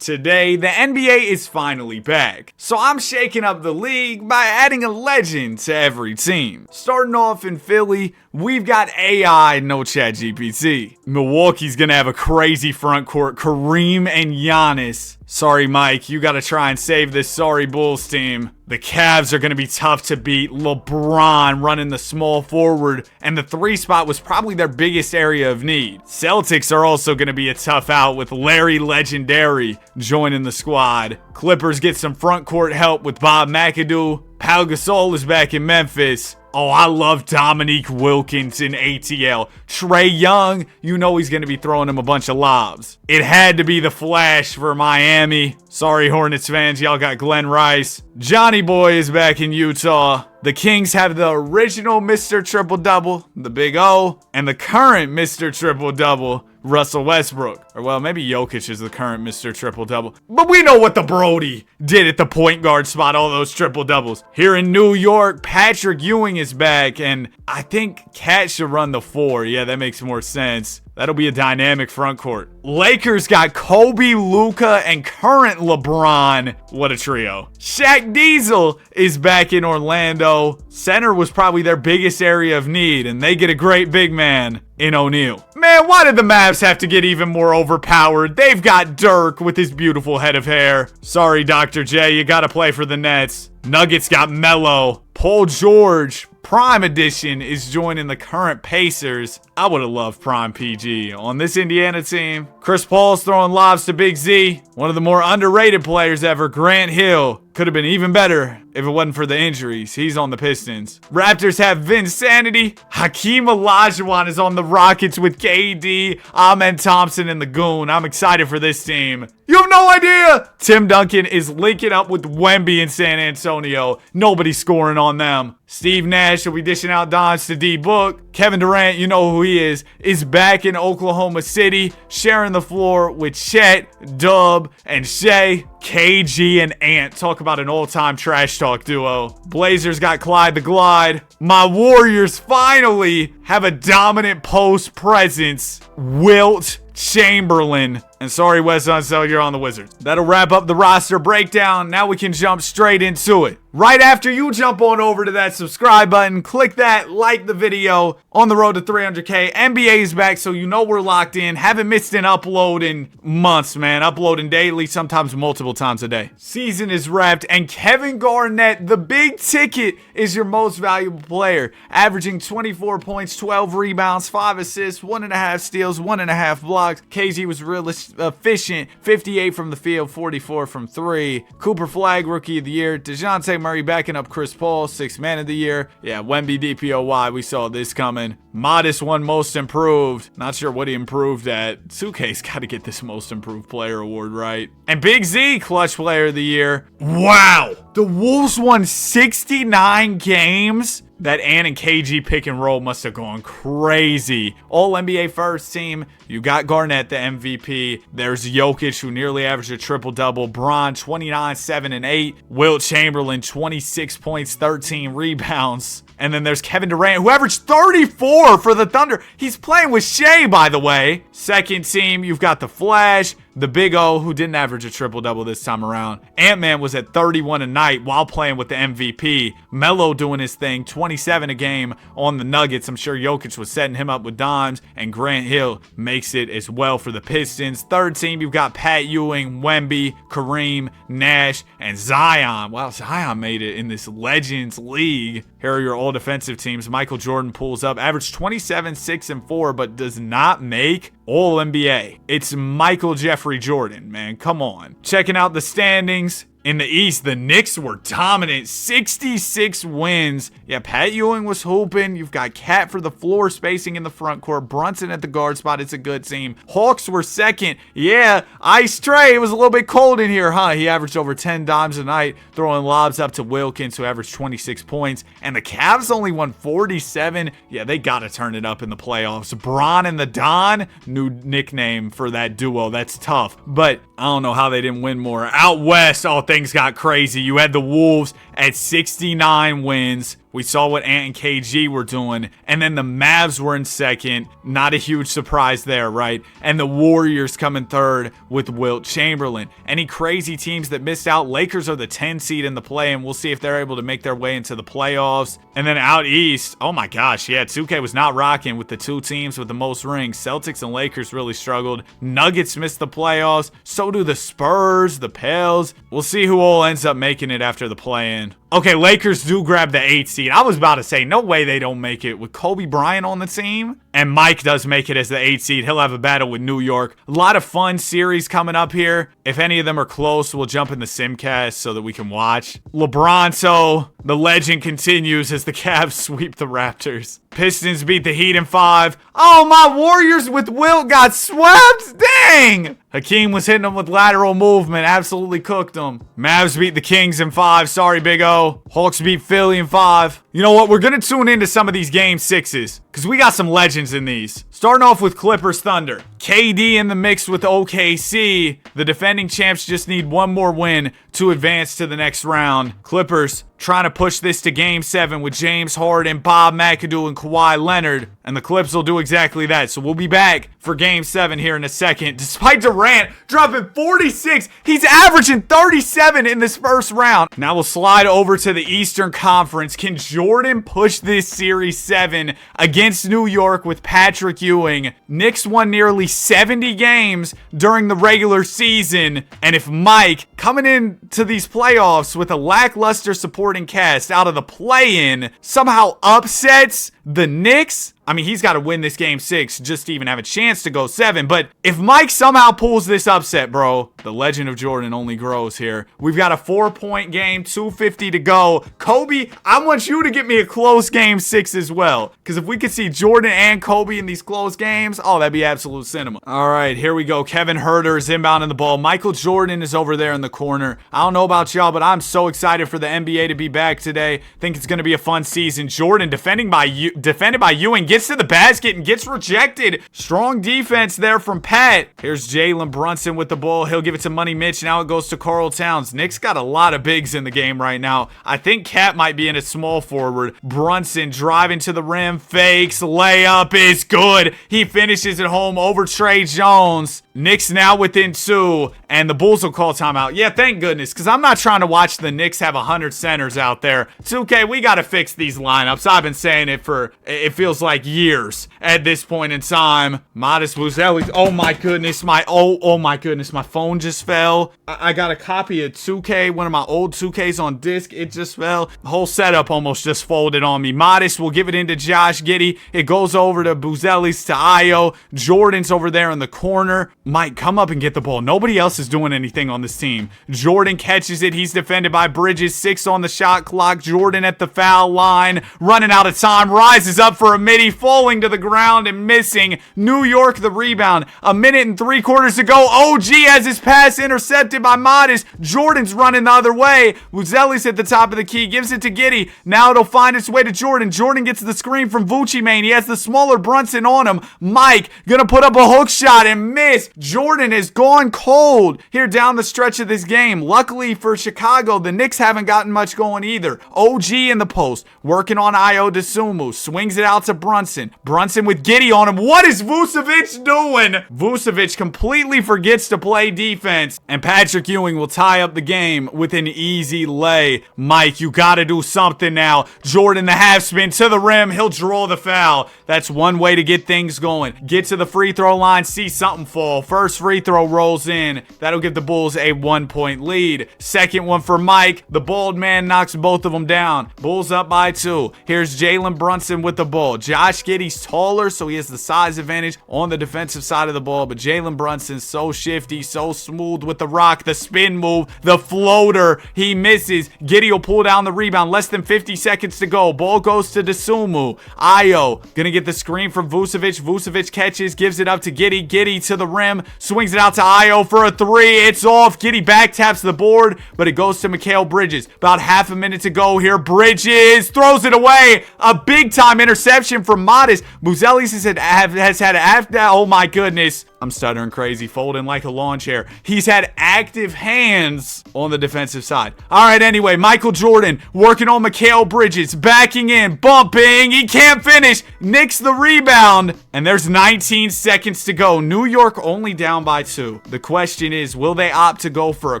Today, the NBA is finally back, so I'm shaking up the league by adding a legend to every team. Starting off in Philly, we've got AI, no ChatGPT. Milwaukee's gonna have a crazy front court, Kareem and Giannis. Sorry, Mike, you gotta try and save this sorry Bulls team. The Cavs are gonna be tough to beat. LeBron running the small forward, and the 3 spot was probably their biggest area of need. Celtics are also gonna be a tough out with Larry Legendary joining the squad. Clippers get some front court help with Bob McAdoo. Pau Gasol is back in Memphis. Oh, I love Dominique Wilkins in ATL. Trae Young, you know he's going to be throwing him a bunch of lobs. It had to be the Flash for Miami. Sorry, Hornets fans, y'all got Glenn Rice. Johnny Boy is back in Utah. The Kings have the original Mr. Triple-Double, the Big O, and the current Mr. Triple-Double, Russell Westbrook. Or, well, maybe Jokic is the current Mr. Triple-Double. But we know what the Brody did at the point guard spot, all those triple-doubles. Here in New York, Patrick Ewing is back, and I think Cat should run the 4. Yeah, that makes more sense. That'll be a dynamic front court. Lakers got Kobe, Luka, and current LeBron. What a trio. Shaq Diesel is back in Orlando. Center was probably their biggest area of need, and they get a great big man in O'Neal. Man, why did the Mavs have to get even more overpowered? They've got Dirk with his beautiful head of hair. Sorry, Dr. J, you gotta play for the Nets. Nuggets got Melo. Paul George, Prime Edition, is joining the current Pacers. I would have loved Prime PG on this Indiana team. Chris Paul's throwing lobs to Big Z. One of the more underrated players ever, Grant Hill. Could have been even better if it wasn't for the injuries. He's on the Pistons. Raptors have Vinsanity. Hakeem Olajuwon is on the Rockets with KD, Amen Thompson, and the Goon. I'm excited for this team. You have no idea! Tim Duncan is linking up with Wemby in San Antonio. Nobody's scoring on them. Steve Nash will be dishing out dimes to D-Book. Kevin Durant, you know who he is back in Oklahoma City, sharing the floor with Chet, Dub, and Shea. KG and Ant. Talk about an all-time trash talk duo. Blazers got Clyde the Glide. My Warriors finally have a dominant post presence. Wilt Chamberlain. And sorry, Wes Unseld, you're on the Wizards. That'll wrap up the roster breakdown. Now we can jump straight into it. Right after you jump on over to that subscribe button, click that, like the video. On the road to 300K. NBA is back, so you know we're locked in. Haven't missed an upload in months, man. Uploading daily, sometimes multiple times a day. Season is wrapped, and Kevin Garnett, the big ticket, is your most valuable player. Averaging 24 points, 12 rebounds, 5 assists, 1.5 steals, 1.5 blocks. KG was really efficient. 58 from the field, 44 from 3. Cooper Flag, Rookie of the Year. DeJounte Murray backing up Chris Paul, 6th Man of the Year. Yeah, Wemby DPOY, we saw this coming. Modest won Most Improved. Not sure what he improved at. 2K's got to get this Most Improved Player award right. And Big Z, Clutch Player of the Year. Wow! The Wolves won 69 games? That Ant and KG pick and roll must have gone crazy. All NBA first team. You got Garnett, the MVP. There's Jokic, who nearly averaged a triple-double. Bron, 29, 7, and 8. Wilt Chamberlain, 26 points, 13 rebounds. And then there's Kevin Durant, who averaged 34 for the Thunder. He's playing with Shea, by the way. Second team, you've got the Flash, the Big O, who didn't average a triple-double this time around. Ant-Man was at 31 a night while playing with the MVP. Melo doing his thing, 27 a game on the Nuggets. I'm sure Jokic was setting him up with dimes. And Grant Hill makes it as well for the Pistons. Third team, you've got Pat Ewing, Wemby, Kareem, Nash, and Zion. Wow, Zion made it in this Legends League. Here are your all defensive teams. Michael Jordan pulls up, averaged 27, 6, and 4, but does not make All NBA. It's Michael Jeffrey Jordan, man. Come on. Checking out the standings. In the East, the Knicks were dominant. 66 wins. Yeah, Pat Ewing was hooping. You've got Cat for the floor spacing in the front court. Brunson at the guard spot. It's a good team. Hawks were second. Yeah, Ice Trey. It was a little bit cold in here, huh? He averaged over 10 dimes a night, throwing lobs up to Wilkins, who averaged 26 points. And the Cavs only won 47. Yeah, they got to turn it up in the playoffs. Bron and the Don, new nickname for that duo. That's tough. But I don't know how they didn't win more. Out West, things got crazy. You had the Wolves at 69 wins. We saw what Ant and KG were doing. And then the Mavs were in second. Not a huge surprise there, right? And the Warriors come in third with Wilt Chamberlain. Any crazy teams that missed out? Lakers are the 10 seed in the play, and we'll see if they're able to make their way into the playoffs. And then out east, oh my gosh, yeah, 2K was not rocking with the two teams with the most rings. Celtics and Lakers really struggled. Nuggets missed the playoffs. So do the Spurs, the Pels. We'll see who all ends up making it after the play-in. Okay, Lakers do grab the 8 seed. I was about to say, no way they don't make it with Kobe Bryant on the team. And Mike does make it as the 8 seed. He'll have a battle with New York. A lot of fun series coming up here. If any of them are close, we'll jump in the Simcast so that we can watch. LeBron, so the legend continues as the Cavs sweep the Raptors. Pistons beat the Heat in 5. Oh, my Warriors with Wilt got swept? Dang! Hakeem was hitting them with lateral movement. Absolutely cooked them. Mavs beat the Kings in 5. Sorry, Big O. Hawks beat Philly in 5. You know what? We're going to tune into some of these game 6s because we got some legends in these. Starting off with Clippers Thunder. KD in the mix with OKC. The defending champs just need one more win to advance to the next round. Clippers trying to push this to game 7 with James Harden, Bob McAdoo, and Kawhi Leonard. And the Clips will do exactly that. So we'll be back for game 7 here in a second. Despite Durant dropping 46, he's averaging 37 in this first round. Now we'll slide over to the Eastern Conference. Can Jordan push this Series 7 against New York with Patrick Ewing? Knicks won nearly 70 games during the regular season. And if Mike, coming into these playoffs with a lackluster supporting cast out of the play-in, somehow upsets the Knicks, I mean, he's got to win this game 6 just to even have a chance to go 7. But if Mike somehow pulls this upset, bro, the legend of Jordan only grows here. We've got a 4-point game, 2:50 to go. Kobe, I want you to get me a close game 6 as well. Because if we could see Jordan and Kobe in these close games, oh, that'd be absolute cinema. All right, here we go. Kevin Huerter is inbounding the ball. Michael Jordan is over there in the corner. I don't know about y'all, but I'm so excited for the NBA to be back today. Think it's going to be a fun season. Jordan defended by Ewing, gets to the basket and gets rejected. Strong defense there from Pat. Here's Jalen Brunson with the ball. He'll give it to Money Mitch. Now it goes to Karl Towns. Knicks got a lot of bigs in the game right now. I think Cat might be in a small forward. Brunson driving to the rim, fakes, layup is good. He finishes at home over Trey Jones. Knicks now within 2, and the Bulls will call timeout. Yeah, thank goodness, because I'm not trying to watch the Knicks have 100 centers out there. 2K, we got to fix these lineups. I've been saying it for, it feels like years at this point in time. Modest Buzelli. Oh my goodness, oh my goodness, my phone just fell. I got a copy of 2K, one of my old 2Ks on disc. It just fell. The whole setup almost just folded on me. Modest will give it into Josh Giddey. It goes over to Buzelli's to Ayo. Jordan's over there in the corner. Mike, come up and get the ball. Nobody else is doing anything on this team. Jordan catches it. He's defended by Bridges. 6 on the shot clock. Jordan at the foul line. Running out of time. Rises up for a midi. Falling to the ground and missing. New York the rebound. 1 minute and 3/4 to go. OG has his pass intercepted by Modest. Jordan's running the other way. Buzelli's at the top of the key. Gives it to Giddey. Now it'll find its way to Jordan. Jordan gets the screen from Vucci Mane. He has the smaller Brunson on him. Mike gonna put up a hook shot and miss. Jordan has gone cold here down the stretch of this game. Luckily for Chicago, the Knicks haven't gotten much going either. OG in the post, working on Ayo Dosunmu. Swings it out to Brunson. Brunson with Giddey on him. What is Vucevic doing? Vucevic completely forgets to play defense. And Patrick Ewing will tie up the game with an easy lay. Mike, you gotta do something now. Jordan the half spin to the rim. He'll draw the foul. That's one way to get things going. Get to the free throw line, see something fall. First free throw rolls in. That'll give the Bulls a 1-point lead. Second one for Mike. The bald man knocks both of them down. Bulls up by 2. Here's Jalen Brunson with the ball. Josh Giddey's taller, so he has the size advantage on the defensive side of the ball. But Jalen Brunson's so shifty, so smooth with the rock, the spin move, the floater. He misses. Giddey will pull down the rebound. Less than 50 seconds to go. Ball goes to Dosunmu. Ayo gonna get the screen from Vucevic. Vucevic catches, gives it up to Giddey. Giddey to the rim. Swings it out to Ayo for a 3. It's off. Giddey back taps the board, but it goes to Mikal Bridges. About half a minute to go here. Bridges throws it away. A big time interception from Modest. Buzelli has had oh my goodness. I'm stuttering crazy, folding like a lawn chair. He's had active hands on the defensive side. All right, anyway, Michael Jordan working on Mikal Bridges, backing in, bumping. He can't finish. Knicks the rebound, and there's 19 seconds to go. New York only down by 2. The question is, will they opt to go for a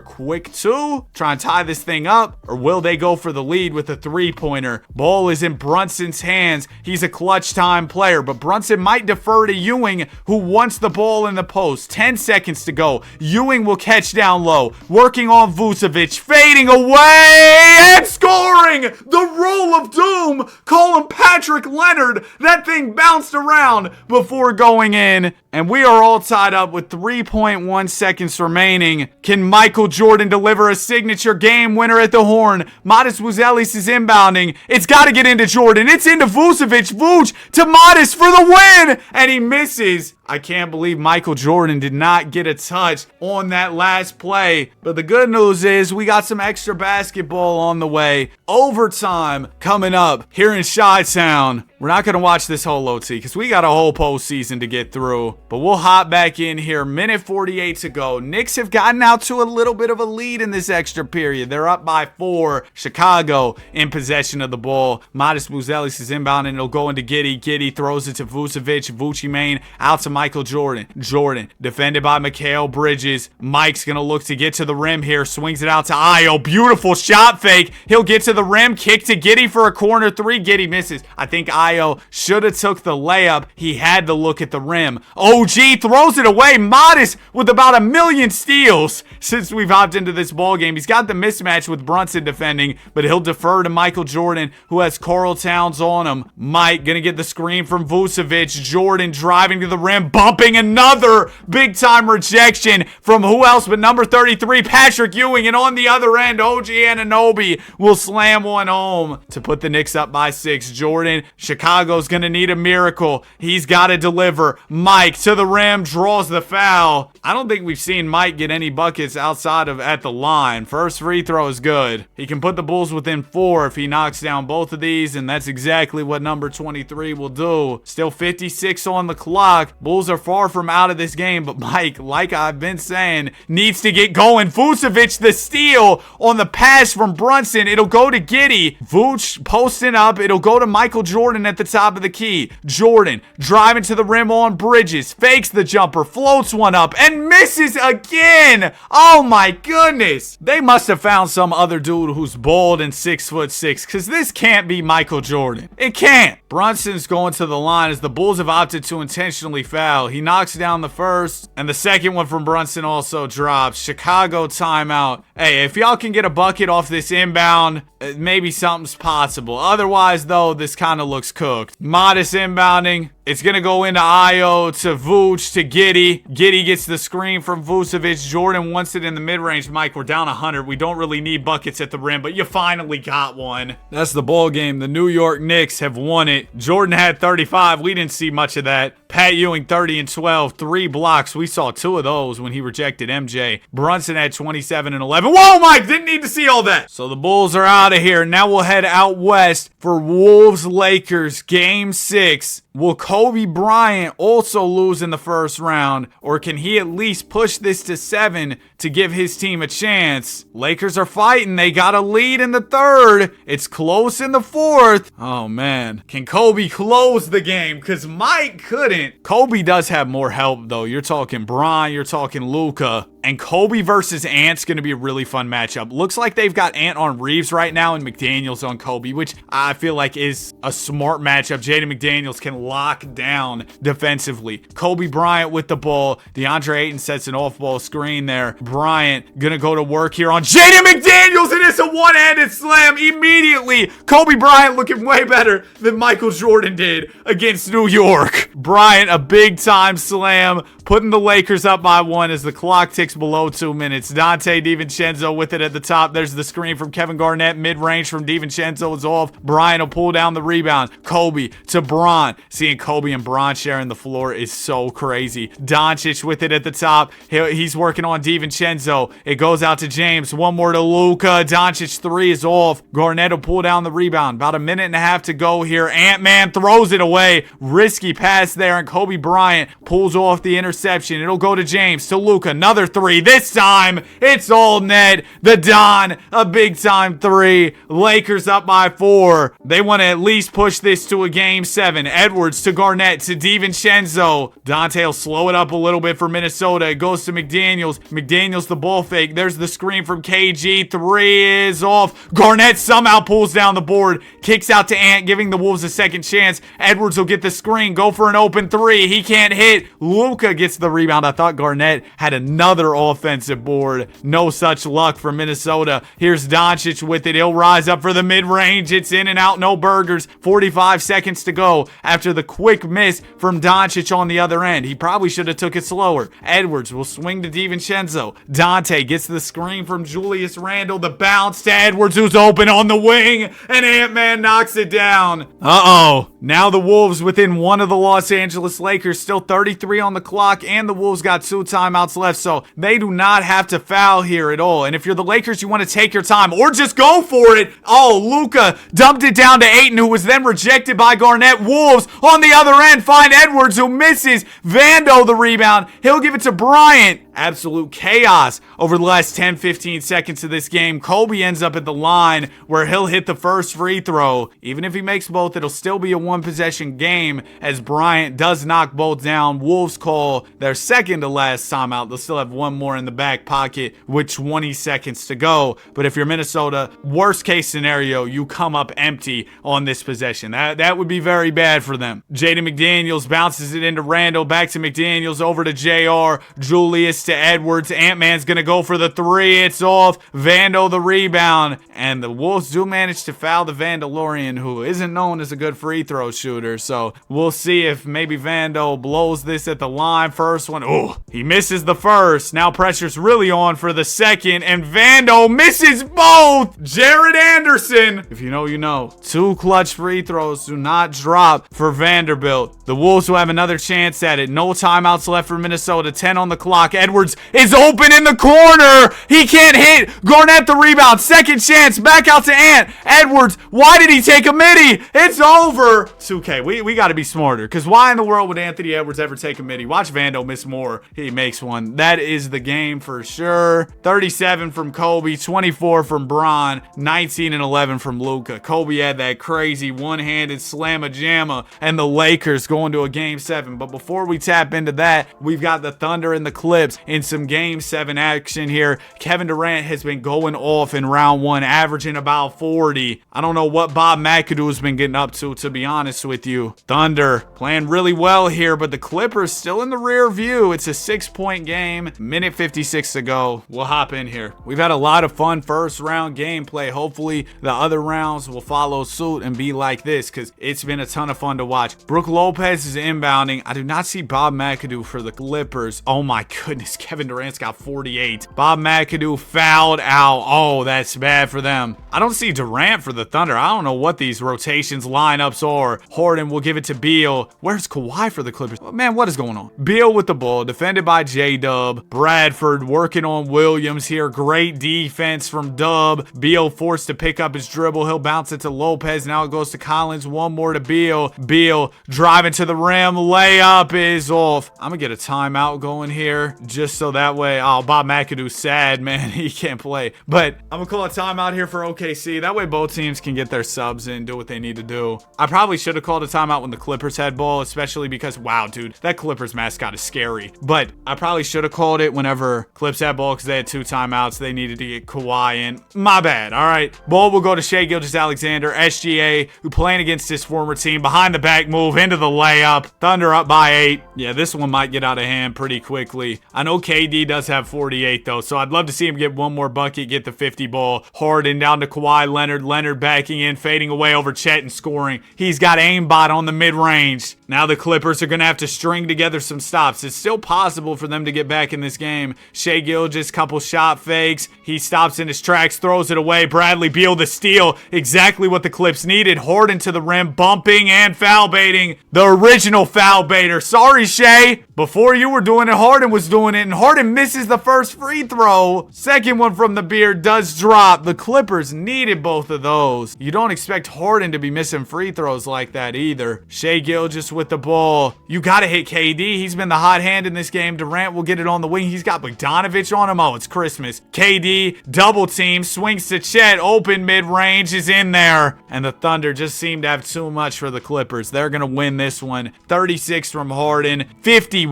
quick 2, try and tie this thing up, or will they go for the lead with a 3-pointer? Ball is in Brunson's hands. He's a clutch time player, but Brunson might defer to Ewing, who wants the ball in the post. 10 seconds to go. Ewing will catch down low, working on Vucevic, fading away and scoring the roll of doom. Call him Patrick Leonard. That thing bounced around before going in, and we are all tied up with 3.1 seconds remaining. Can Michael Jordan deliver a signature game winner at the horn? Modest Wuzelis is inbounding. It's got to get into Jordan. It's into Vucevic. Vooch to Modest for the win, and he misses. I can't believe Michael Jordan did not get a touch on that last play. But the good news is we got some extra basketball on the way. Overtime coming up here in Chi-Town. We're not going to watch this whole OT because we got a whole postseason to get through. But we'll hop back in here. Minute 48 to go. Knicks have gotten out to a little bit of a lead in this extra period. They're up by 4. Chicago in possession of the ball. Modest Wuzelis is inbound and it'll go into Giddey. Giddey throws it to Vucevic. Vucci Main out to Michael Jordan. Jordan defended by Mikal Bridges. Mike's going to look to get to the rim here. Swings it out to Ayo. Beautiful shot fake. He'll get to the rim. Kick to Giddey for a corner 3. Giddey misses. I think Ayo should have took the layup. He had to look at the rim. OG throws it away. Modest with about 1 million steals since we've hopped into this ball game. He's got the mismatch with Brunson defending, but he'll defer to Michael Jordan, who has Karl Towns on him. Mike gonna get the screen from Vucevic. Jordan driving to the rim, bumping another big time rejection from who else but number 33, Patrick Ewing. And on the other end, OG Anunoby will slam one home to put the Knicks up by 6. Jordan, Chicago's gonna need a miracle. He's got to deliver. Mike to the rim, draws the foul. I don't think we've seen Mike get any buckets outside of at the line. First free throw is good. He can put the Bulls within 4 if he knocks down both of these, and that's exactly what number 23 will do. Still 56 on the clock. Bulls are far from out of this game, but Mike, like I've been saying, needs to get going. Vucevic the steal on the pass from Brunson. It'll go to Giddey. Vooch posting up. It'll go to Michael Jordan at the top of the key. Jordan driving to the rim on Bridges. Fakes the jumper. Floats one up and misses again. Oh my goodness. They must have found some other dude who's bald and 6'6", because this can't be Michael Jordan. It can't. Brunson's going to the line as the Bulls have opted to intentionally foul. He knocks down the first, and the second one from Brunson also drops. Chicago timeout. Hey, if y'all can get a bucket off this inbound, maybe something's possible. Otherwise, though, this kind of looks cooked. Modest inbounding. It's going to go into Ayo, to Vooch, to Giddey. Giddey gets the screen from Vucevic. Jordan wants it in the mid-range. Mike, we're down 100. We don't really need buckets at the rim, but you finally got one. That's the ball game. The New York Knicks have won it. Jordan had 35. We didn't see much of that. Pat Ewing, 30 and 12. 3 blocks. We saw 2 of those when he rejected MJ. Brunson had 27 and 11. Whoa, Mike! Didn't need to see all that. So the Bulls are out of here. Now we'll head out west for Wolves-Lakers Game 6. Will Kobe Bryant also lose in the first round, or can he at least push this to 7 to give his team a chance? Lakers are fighting. They got a lead in the third. It's close in the fourth. Oh, man. Can Kobe close the game? Because Mike couldn't. Kobe does have more help, though. You're talking Bron. You're talking Luka. And Kobe versus Ant's going to be a really fun matchup. Looks like they've got Ant on Reeves right now and McDaniels on Kobe, which I feel like is a smart matchup. Jaden McDaniels can lock down defensively. Kobe Bryant with the ball. DeAndre Ayton sets an off-ball screen there. Bryant going to go to work here on Jaden McDaniels, and it's a one-handed slam immediately. Kobe Bryant looking way better than Michael Jordan did against New York. Bryant, a big-time slam, putting the Lakers up by 1 as the clock ticks below 2 minutes. Dante DiVincenzo with it at the top. There's the screen from Kevin Garnett. Mid-range from DiVincenzo is off. Bryant will pull down the rebound. Kobe to Bron. Seeing Kobe and Bron sharing the floor is so crazy. Doncic with it at the top. He's working on DiVincenzo. It goes out to James. One more to Luka. Doncic 3 is off. Garnett will pull down the rebound. About 1.5 minutes to go here. Ant-Man throws it away. Risky pass there, and Kobe Bryant pulls off the interception. interception. It'll go to James, to Luka, another three. This time, it's all net. The Don, a big-time three. Lakers up by 4. They want to at least push this to a game 7. Edwards to Garnett, to DiVincenzo. Dante will slow it up a little bit for Minnesota. It goes to McDaniels. McDaniels the ball fake. There's the screen from KG. 3 is off. Garnett somehow pulls down the board. Kicks out to Ant, giving the Wolves a second chance. Edwards will get the screen. Go for an open 3. He can't hit. Luka gets the rebound. I thought Garnett had another offensive board. No such luck for Minnesota. Here's Doncic with it. He'll rise up for the mid-range. It's in and out. No burgers. 45 seconds to go after the quick miss from Doncic on the other end. He probably should have took it slower. Edwards will swing to DiVincenzo. Dante gets the screen from Julius Randle. The bounce to Edwards, who's open on the wing, and Ant-Man knocks it down. Uh-oh. Now the Wolves within one of the Los Angeles Lakers. Still 33 on the clock, and the Wolves got 2 timeouts left, so they do not have to foul here at all. And if you're the Lakers, you want to take your time or just go for it. Oh, Luka dumped it down to Ayton, who was then rejected by Garnett. Wolves on the other end find Edwards, who misses. Vando the rebound. He'll give it to Bryant. Absolute chaos over the last 10-15 seconds of this game. Kobe ends up at the line where he'll hit the first free throw. Even if he makes both, it'll still be a 1-possession game as Bryant does knock both down. Wolves call their second to last timeout. They'll still have one more in the back pocket with 20 seconds to go. But if you're Minnesota, worst case scenario, you come up empty on this possession. That would be very bad for them. Jaden McDaniels bounces it into Randall, back to McDaniels, over to JR. Julius to Edwards. Ant-Man's gonna go for the 3. It's off. Vando the rebound. And the Wolves do manage to foul the Vandalorian, who isn't known as a good free throw shooter. So we'll see if maybe Vando blows this at the line. First one. Oh, he misses the first. Now pressure's really on for the second. And Vando misses both. Jared Anderson. If you know, you know. 2 clutch free throws do not drop for Vanderbilt. The Wolves will have another chance at it. No timeouts left for Minnesota. 10 on the clock. Edwards is open in the corner. He can't hit. Garnett the rebound. Second chance. Back out to Ant. Edwards. Why did he take a midi? It's over. It's okay. We got to be smarter, because why in the world would Anthony Edwards ever take a midi? Watch Vando miss more. He makes one. That is the game for sure. 37 from Kobe. 24 from Bron. 19 and 11 from Luka. Kobe had that crazy one-handed slamma-jamma, and the Lakers going to a game 7. But before we tap into that, we've got the Thunder and the Clips in some game 7 action here. Kevin Durant has been going off in round 1, averaging about 40. I don't know what Bob McAdoo has been getting up to be honest with you. Thunder playing really well here, but the Clippers still in the rear view. It's a 6-point game. Minute 56 to go. We'll hop in here. We've had a lot of fun first round gameplay. Hopefully the other rounds will follow suit and be like this, because it's been a ton of fun to watch. Brook Lopez is inbounding. I do not see Bob McAdoo for the Clippers. Oh my goodness, Kevin Durant's got 48. Bob McAdoo fouled out. Oh, that's bad for them. I don't see Durant for the Thunder. I don't know what these rotations lineups are. Harden will give it to Beal. Where's Kawhi for the Clippers? Oh, man, what is going on? Beal with the ball, defended by J-Dub. Bradford working on Williams here. Great defense from Dub. Beal forced to pick up his dribble. He'll bounce it to Lopez. Now it goes to Collins. One more to Beal. Beal driving to the rim. Layup is off. I'm going to get a timeout going here just so that way. Oh, Bob McAdoo's sad, man. He can't play. But I'm going to call a timeout here for OKC. That way both teams can get their subs in, do what they need to do. I probably should have called a timeout when the Clippers had ball, especially because, wow, dude, that Clippers mascot is scary. But I probably should have called it whenever Clips had ball, because they had 2 timeouts. They needed to get Kawhi in. My bad. All right. Ball will go to Shai Gilgeous-Alexander, SGA, who playing against his former team. Behind the back move into the layup. Thunder up by 8. Yeah, this one might get out of hand pretty quickly. I know KD does have 48 though, so I'd love to see him get one more bucket, get the 50 ball. Harden down to Kawhi Leonard. Leonard backing in, fading away over Chet and scoring. He's got aimbot on the mid-range. Now the Clippers are going to have to string together some stops. It's still possible for them to get back in this game. Shai Gilgeous, couple shot fakes. He stops in his tracks, throws it away. Bradley Beal the steal. Exactly what the Clips needed. Harden to the rim, bumping and foul baiting. The original foul baiter. Sorry, Shai, Before you were doing it, Harden was doing it, and Harden misses the first free throw. Second one from the beard does drop. The Clippers needed both of those. You don't expect Harden to be missing free throws like that either. Shai Gilgeous with the ball. You gotta hit KD. He's been the hot hand in this game. Durant will get it on the wing. He's got Bogdanovich on him. Oh, it's Christmas. KD, double team, swings to Chet. Open mid-range is in there. And the Thunder just seem to have too much for the Clippers. They're gonna win this one. 36 from Harden, 51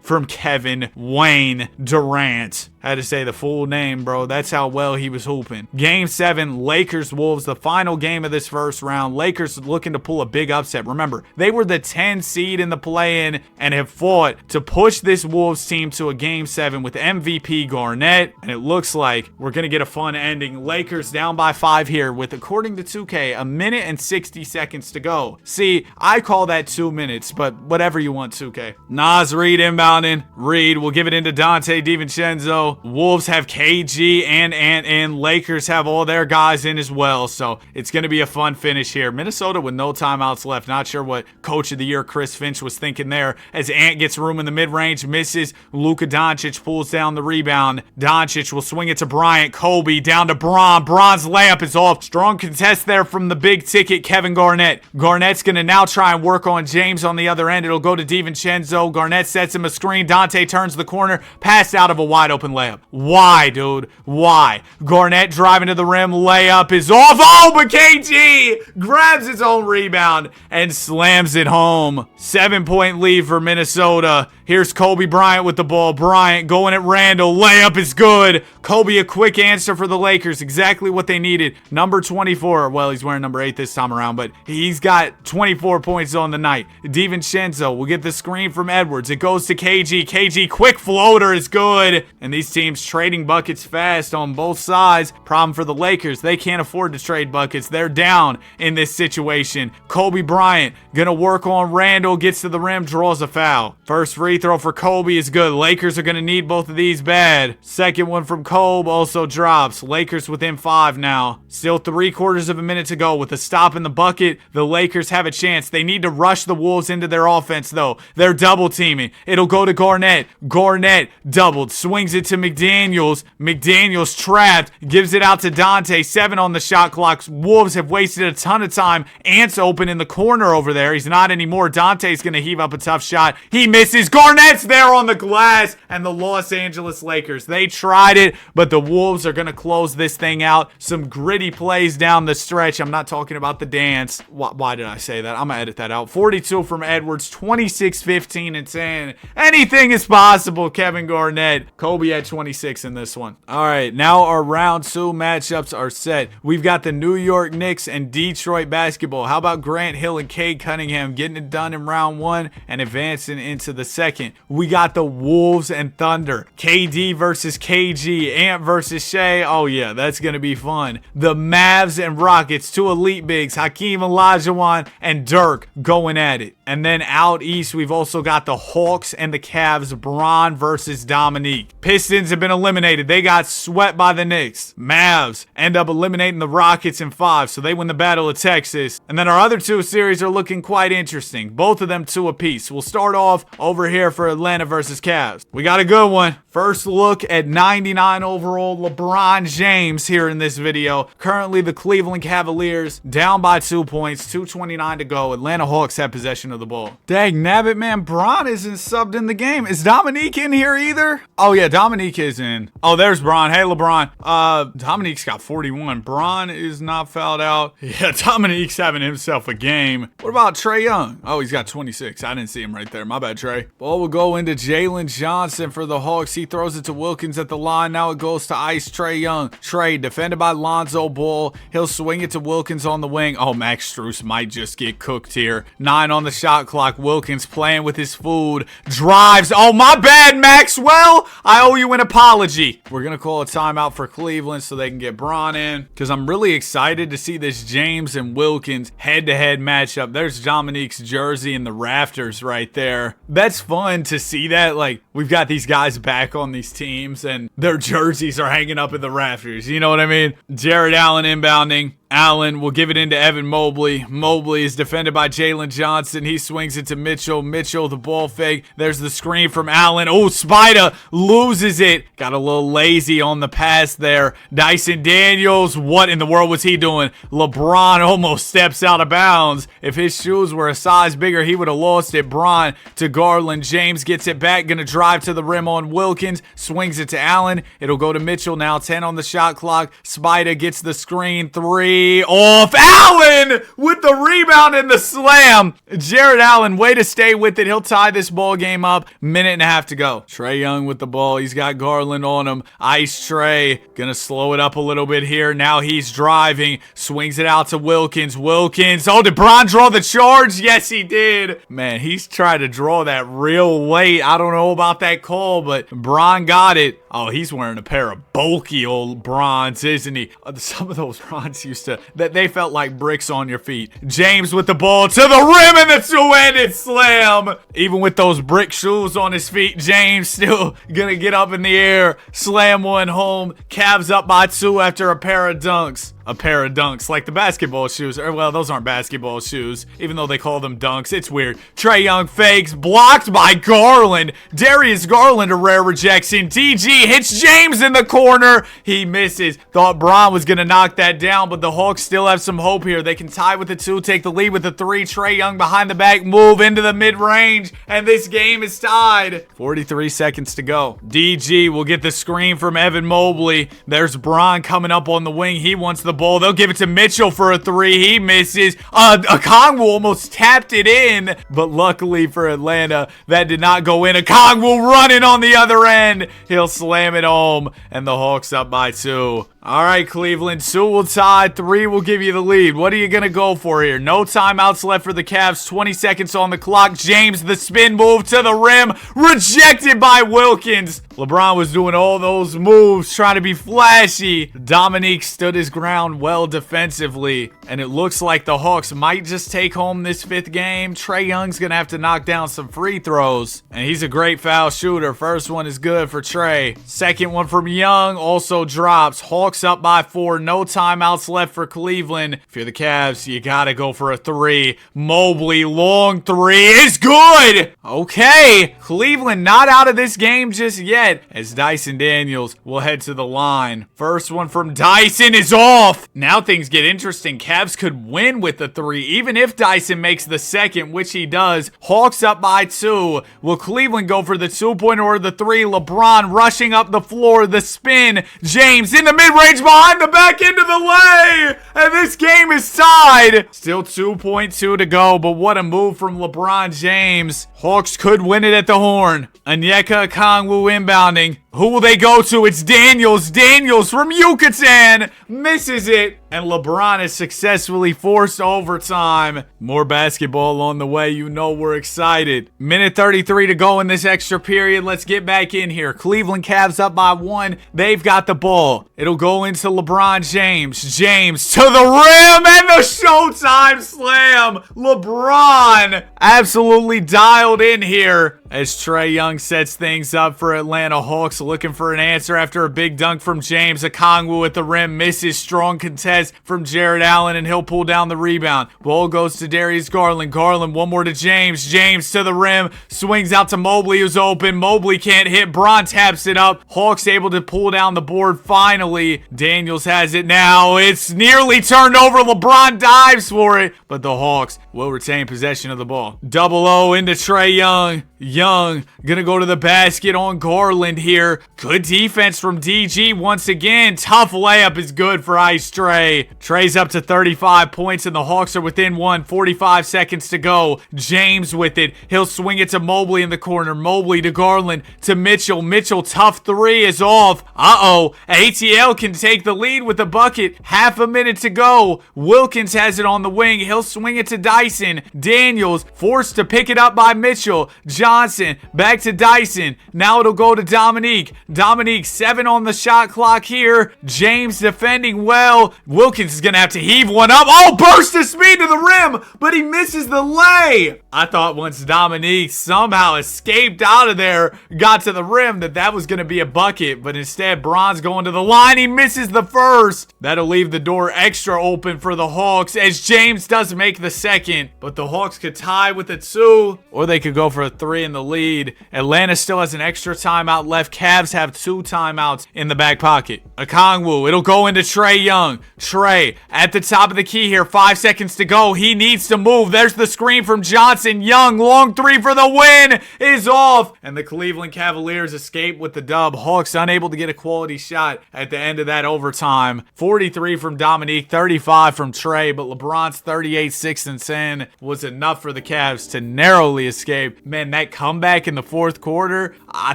from Kevin Wayne Durant. I had to say the full name, bro. That's how well he was hooping. Game 7, Lakers-Wolves, the final game of this first round. Lakers looking to pull a big upset. Remember, they were the 10 seed in the play-in and have fought to push this Wolves team to a Game 7 with MVP Garnett. And it looks like we're going to get a fun ending. Lakers down by 5 here with, according to 2K, a minute and 60 seconds to go. See, I call that 2 minutes, but whatever you want, 2K. Nas Reed inbounding. Reed will give it into Dante DiVincenzo. Wolves have KG and Ant in. Lakers have all their guys in as well. So it's going to be a fun finish here. Minnesota with no timeouts left. Not sure what Coach of the Year Chris Finch was thinking there as Ant gets room in the mid-range. Misses. Luka Doncic pulls down the rebound. Doncic will swing it to Bryant. Kobe down to Bron. Bron's layup is off. Strong contest there from the big ticket Kevin Garnett. Garnett's going to now try and work on James on the other end. It'll go to DiVincenzo. Garnett sets him a screen. Dante turns the corner. Passed out of a wide open layup. Why, dude? Why? Garnett driving to the rim. Layup is off. Oh, but KG grabs his own rebound and slams it home. 7-point lead for Minnesota. Here's Kobe Bryant with the ball. Bryant going at Randall. Layup is good. Kobe, a quick answer for the Lakers. Exactly what they needed. Number 24. Well, he's wearing number 8 this time around, but he's got 24 points on the night. DiVincenzo will get the screen from Edwards. It goes to KG. KG, quick floater is good. And these teams trading buckets fast on both sides. Problem for the Lakers. They can't afford to trade buckets. They're down in this situation. Kobe Bryant gonna work on Randall. Gets to the rim. Draws a foul. First free throw for Kobe is good. Lakers are going to need both of these bad. Second one from Kobe also drops. Lakers within 5 now. Still 3/4 of a minute to go. With a stop in the bucket, the Lakers have a chance. They need to rush the Wolves into their offense, though. They're double teaming. It'll go to Garnett. Garnett doubled. Swings it to McDaniels. McDaniels trapped. Gives it out to Dante. 7 on the shot clock. Wolves have wasted a ton of time. Ant's open in the corner over there. He's not anymore. Dante's going to heave up a tough shot. He misses. Garnett's there on the glass. And the Los Angeles Lakers, they tried it, but the Wolves are going to close this thing out. Some gritty plays down the stretch. I'm not talking about the dance. Why did I say that? I'm going to edit that out. 42 from Edwards. 26, 15, and 10. Anything is possible, Kevin Garnett. Kobe had 26 in this one. All right, now our round 2 matchups are set. We've got the New York Knicks and Detroit basketball. How about Grant Hill and Cade Cunningham getting it done in round 1 and advancing into the second? We got the Wolves and Thunder. KD versus KG. Ant versus Shai. Oh, yeah, that's going to be fun. The Mavs and Rockets, 2 elite bigs, Hakeem Olajuwon and Dirk going at it. And then out east, we've also got the Hawks and the Cavs, Bron versus Dominique. Pistons have been eliminated. They got swept by the Knicks. Mavs end up eliminating the Rockets in 5, so they win the Battle of Texas. And then our other 2 series are looking quite interesting. Both of them 2 apiece. We'll start off over here for Atlanta versus Cavs. We got a good one. First look at 99 overall LeBron James here in this video. Currently, the Cleveland Cavaliers down by 2 points, 2:29 to go. Atlanta Hawks have possession of the ball. Dang nabbit, man. Bron isn't subbed in the game. Is Dominique in here either? Oh, yeah, Dominique is in. Oh, there's Bron. Hey, LeBron. Dominique's got 41. Bron is not fouled out. Yeah, Dominique's having himself a game. What about Trae Young? Oh, he's got 26. I didn't see him right there. My bad, Trae. Ball will go into Jalen Johnson for the Hawks. He throws it to Wilkins at the line. Now it goes to ice Trae Young. Trae defended by Lonzo Ball. He'll swing it to Wilkins on the wing. Oh, Max Strus might just get cooked here. 9 on the shot clock. Wilkins playing with his food. Drives. Oh, my bad, Maxwell. I owe you an apology. We're going to call a timeout for Cleveland so they can get Bron in, because I'm really excited to see this James and Wilkins head-to-head matchup. There's Dominique's jersey in the rafters right there. That's fun to see that. Like, we've got these guys back on these teams and their jerseys are hanging up in the rafters. You know what I mean? Jared Allen inbounding. Allen will give it into Evan Mobley. Mobley is defended by Jalen Johnson. He swings it to Mitchell. Mitchell, the ball fake. There's the screen from Allen. Oh, Spider loses it. Got a little lazy on the pass there. Dyson Daniels, what in the world was he doing? LeBron almost steps out of bounds. If his shoes were a size bigger, he would have lost it. Bron to Garland. James gets it back. Gonna drive to the rim on Wilkins. Swings it to Allen. It'll go to Mitchell now. 10 on the shot clock. Spider gets the screen. 3 off. Allen with the rebound and the slam. Jared Allen, way to stay with it. He'll tie this ball game up. Minute and a half to go. Trae Young with the ball. He's got Garland on him. Ice Trae. Gonna slow it up a little bit here. Now he's driving. Swings it out to Wilkins. Wilkins. Oh, did Bron draw the charge? Yes, he did. Man, he's trying to draw that real late. I don't know about that call, but Bron got it. Oh, he's wearing a pair of bulky old bronze, isn't he? Some of those bronze used to, that they felt like bricks on your feet. James with the ball to the rim and the two-handed slam. Even with those brick shoes on his feet, James still gonna get up in the air, slam one home. Cavs up by 2 after a pair of dunks. A pair of dunks, like the basketball shoes. Or, well, those aren't basketball shoes, even though they call them dunks. It's weird. Trae Young fakes, blocked by Garland. Darius Garland, a rare rejection. DG hits James in the corner. He misses. Thought Bron was going to knock that down, but the Hawks still have some hope here. They can tie with the 2, take the lead with the 3. Trae Young behind the back, move into the mid-range, and this game is tied. 43 seconds to go. DG will get the screen from Evan Mobley. There's Bron coming up on the wing. He wants the ball. They'll give it to Mitchell for a 3. He misses. Okongwu almost tapped it in, but luckily for Atlanta, that did not go in. Okongwu running on the other end. He'll slam it home, and the Hawks up by 2. All right, Cleveland, 2 will tie, 3 will give you the lead. What are you going to go for here? No timeouts left for the Cavs, 20 seconds on the clock. James, the spin move to the rim, rejected by Wilkins. LeBron was doing all those moves, trying to be flashy. Dominique stood his ground well defensively, and it looks like the Hawks might just take home this 5th game. Trae Young's going to have to knock down some free throws, and he's a great foul shooter. First one is good for Trae. Second one from Young also drops. Hawks up by 4. No timeouts left for Cleveland. If you're the Cavs, you got to go for a 3. Mobley, long 3 is good. Okay, Cleveland not out of this game just yet, as Dyson Daniels will head to the line. First one from Dyson is off. Now things get interesting. Cavs could win with the 3, even if Dyson makes the second, which he does. Hawks up by 2. Will Cleveland go for the 2-pointer or the 3? LeBron rushing up the floor. The spin. James in the mid-range behind the back into the lay. And this game is tied. Still 2.2 to go, but what a move from LeBron James. Hawks could win it at the horn. Onyeka Okongwu inbounding. Who will they go to? It's Daniels. Daniels from Yucatan misses it. And LeBron has successfully forced overtime. More basketball on the way. You know we're excited. Minute 33 to go in this extra period. Let's get back in here. Cleveland Cavs up by 1. They've got the ball. It'll go into LeBron James. James to the rim and the Showtime slam. LeBron absolutely dialed in here as Trae Young sets things up for Atlanta. Hawks looking for an answer after a big dunk from James. Okongwu at the rim misses. Strong contest from Jared Allen, and he'll pull down the rebound. Ball goes to Darius Garland. Garland, one more to James. James to the rim. Swings out to Mobley, who's open. Mobley can't hit. Bron taps it up. Hawks able to pull down the board finally. Daniels has it now. It's nearly turned over. LeBron dives for it, but the Hawks will retain possession of the ball. Double O into Trae Young. Young gonna go to the basket on Garland here. Good defense from DG once again. Tough layup is good for Ice Trae. Trae's up to 35 points and the Hawks are within 1. 45 seconds to go. James with it. He'll swing it to Mobley in the corner. Mobley to Garland to Mitchell. Mitchell, tough 3 is off. Uh-oh. ATL can take the lead with the bucket. Half a minute to go. Wilkins has it on the wing. He'll swing it to Dyson. Daniels forced to pick it up by Mitchell. Johnson back to Dyson. Now it'll go to Dominique. Dominique 7 on the shot clock here. James defending well. Wilkins is going to have to heave one up. Oh, burst of speed to the rim, but he misses the lay. I thought once Dominique somehow escaped out of there, got to the rim, that was going to be a bucket, but instead Bron's going to the line. He misses the first. That'll leave the door extra open for the Hawks as James does make the second, but the Hawks could tie with a 2, or they could go for a 3 in the lead. Atlanta still has an extra timeout left. Cavs have 2 timeouts in the back pocket. Okongwu, it'll go into Trae Young. Trae at the top of the key here, 5 seconds to go. He needs to move. There's the screen from Johnson. Young, long 3 for the win is off, and the Cleveland Cavaliers escape with the dub. Hawks unable to get a quality shot at the end of that overtime. 43 from Dominique, 35 from Trae, but LeBron's 38, 6 and 10 was enough for the Cavs to narrowly escape. Man, that comeback in the fourth quarter, I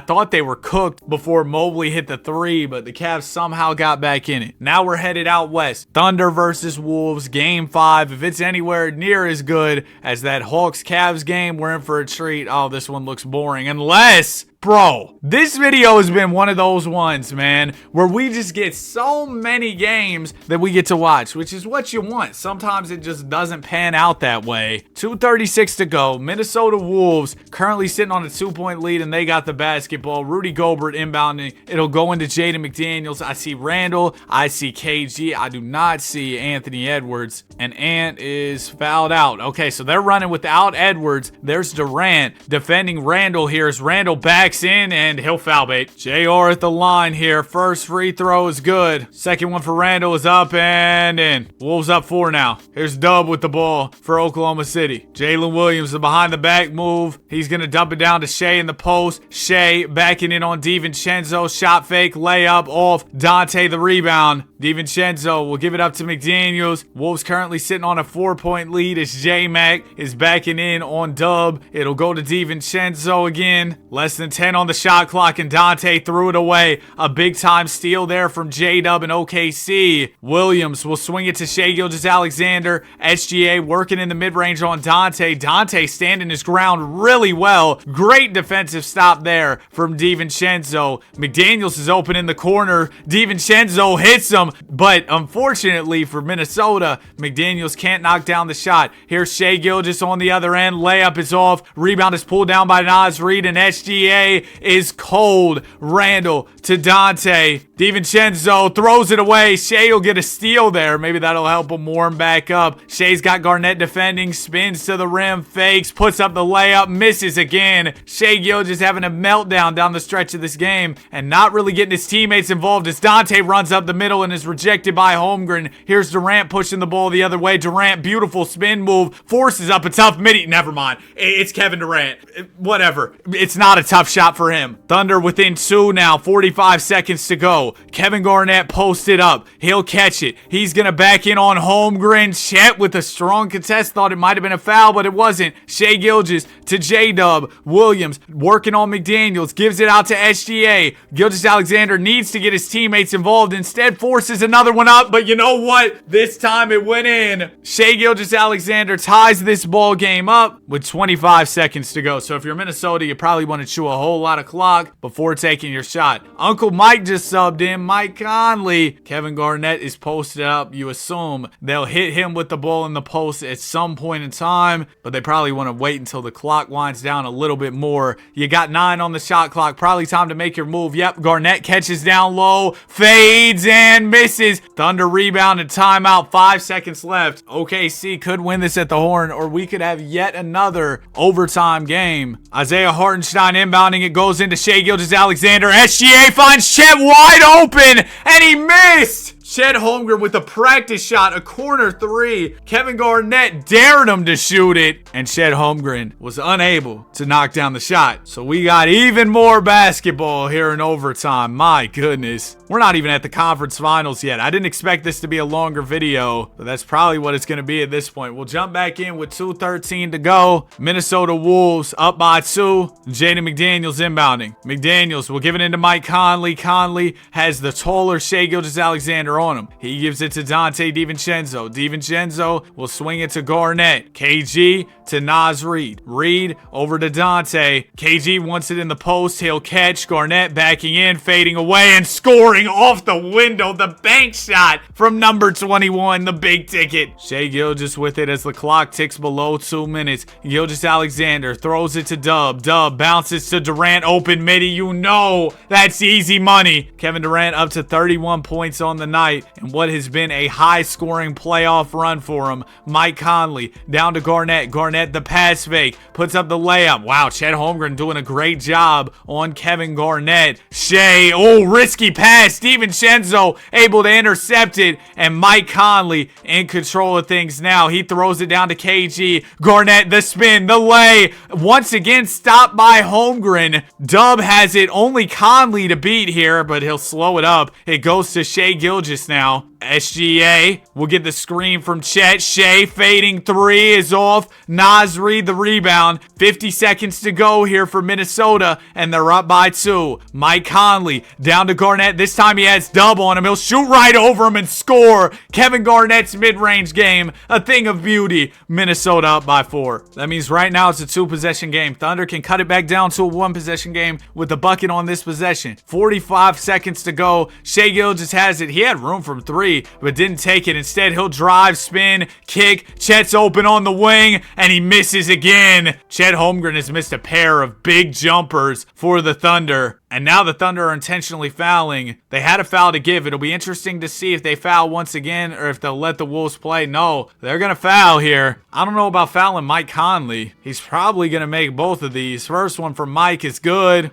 thought they were cooked before Mobley hit the 3, but the Cavs somehow got back in it. Now we're headed out west. Thunder versus Wolves, game 5. If it's anywhere near as good as that Hawks-Cavs game, we're in for a treat. Oh, this one looks boring. Unless... Bro, this video has been one of those ones, man, where we just get so many games that we get to watch, which is what you want. Sometimes it just doesn't pan out that way. 2:36 to go. Minnesota Wolves currently sitting on a 2-point lead, and they got the basketball. Rudy Gobert inbounding. It'll go into Jaden McDaniels. I see Randall. I see KG. I do not see Anthony Edwards. And Ant is fouled out. Okay, so they're running without Edwards. There's Durant defending Randall here as Randall back in, and he'll foul bait. JR at the line here. First free throw is good. Second one for Randall is up and in. Wolves up 4 now. Here's Dub with the ball for Oklahoma City. Jalen Williams, the behind the back move. He's going to dump it down to Shea in the post. Shea backing in on DiVincenzo. Shot fake, layup off. Dante the rebound. DiVincenzo will give it up to McDaniels. Wolves currently sitting on a 4-point lead as J-Mac is backing in on Dub. It'll go to DiVincenzo again. Less than 10 on the shot clock, and Dante threw it away. A big-time steal there from J-Dub and OKC. Williams will swing it to Shai Gilgeous-Alexander. SGA working in the mid-range on Dante. Dante standing his ground really well. Great defensive stop there from DiVincenzo. McDaniels is open in the corner. DiVincenzo hits him, but unfortunately for Minnesota, McDaniels can't knock down the shot. Here's Shai Gilgeous on the other end. Layup is off. Rebound is pulled down by Naz Reid, and SGA is cold. Randall to Dante. DiVincenzo throws it away. Shea will get a steal there. Maybe that'll help him warm back up. Shea's got Garnett defending. Spins to the rim. Fakes. Puts up the layup. Misses again. Shai Gilgeous having a meltdown down the stretch of this game and not really getting his teammates involved as Dante runs up the middle and is rejected by Holmgren. Here's Durant pushing the ball the other way. Durant, beautiful spin move. Forces up a tough midi. Never mind. It's Kevin Durant. Whatever. It's not a tough shot for him. Thunder within 2 now. 45 seconds to go. Kevin Garnett posted up. He'll catch it. He's going to back in on Holmgren. Chet with a strong contest. Thought it might have been a foul, but it wasn't. Shai Gilgeous to J-Dub. Williams working on McDaniels. Gives it out to SGA. Gilgeous-Alexander needs to get his teammates involved. Instead forces another one up, but you know what? This time it went in. Shai Gilgeous-Alexander ties this ball game up with 25 seconds to go. So if you're Minnesota, you probably want to chew a whole lot of clock before taking your shot. Uncle Mike just subbed in. Mike Conley. Kevin Garnett is posted up. You assume they'll hit him with the ball in the post at some point in time, but they probably want to wait until the clock winds down a little bit more. You got 9 on the shot clock. Probably time to make your move. Yep, Garnett catches down low, fades and misses. Thunder rebound and timeout. 5 seconds left. OKC could win this at the Horn, or we could have yet another overtime game. Isaiah Hartenstein inbounding. It goes into Shai Gilgeous-Alexander. SGA finds Chet wide open, and he missed. Chet Holmgren with a practice shot, a corner 3. Kevin Garnett dared him to shoot it, and Chet Holmgren was unable to knock down the shot. So we got even more basketball here in overtime. My goodness. We're not even at the conference finals yet. I didn't expect this to be a longer video, but that's probably what it's going to be at this point. We'll jump back in with 2:13 to go. Minnesota Wolves up by 2. Jaden McDaniels inbounding. McDaniels will give it into Mike Conley. Conley has the taller Shai Gilgeous-Alexander on him. He gives it to Dante DiVincenzo. DiVincenzo will swing it to Garnett. KG to Naz Reid. Reid over to Dante. KG wants it in the post. He'll catch. Garnett backing in, fading away, and scoring off the window. The bank shot from number 21, the big ticket. Shai Gilgeous with it as the clock ticks below 2 minutes. Gilgeous-Alexander throws it to Dub. Dub bounces to Durant. Open midi. You know that's easy money. Kevin Durant up to 31 points on the night and what has been a high-scoring playoff run for him. Mike Conley down to Garnett. Garnett the pass fake. Puts up the layup. Wow, Chet Holmgren doing a great job on Kevin Garnett. Shai, oh, risky pass. DiVincenzo able to intercept it. And Mike Conley in control of things now. He throws it down to KG. Garnett, the spin, the lay. Once again, stopped by Holmgren. Dub has it. Only Conley to beat here, but he'll slow it up. It goes to Shai Gilgeous now. SGA will get the screen from Chet. Shai fading three is off. Naz Reid the rebound. 50 seconds to go here for Minnesota, and they're up by 2. Mike Conley down to Garnett. This time he has Dub on him. He'll shoot right over him and score. Kevin Garnett's mid-range game, a thing of beauty. Minnesota up by 4. That means right now it's a 2-possession game. Thunder can cut it back down to a 1-possession game with a bucket on this possession. 45 seconds to go. Shai Gilgeous has it. He had room from 3, but didn't take it. Instead, he'll drive, spin, kick. Chet's open on the wing, and he misses again. Chet Holmgren has missed a pair of big jumpers for the Thunder. And now the Thunder are intentionally fouling. They had a foul to give. It'll be interesting to see if they foul once again or if they'll let the Wolves play. No, they're going to foul here. I don't know about fouling Mike Conley. He's probably going to make both of these. First one from Mike is good.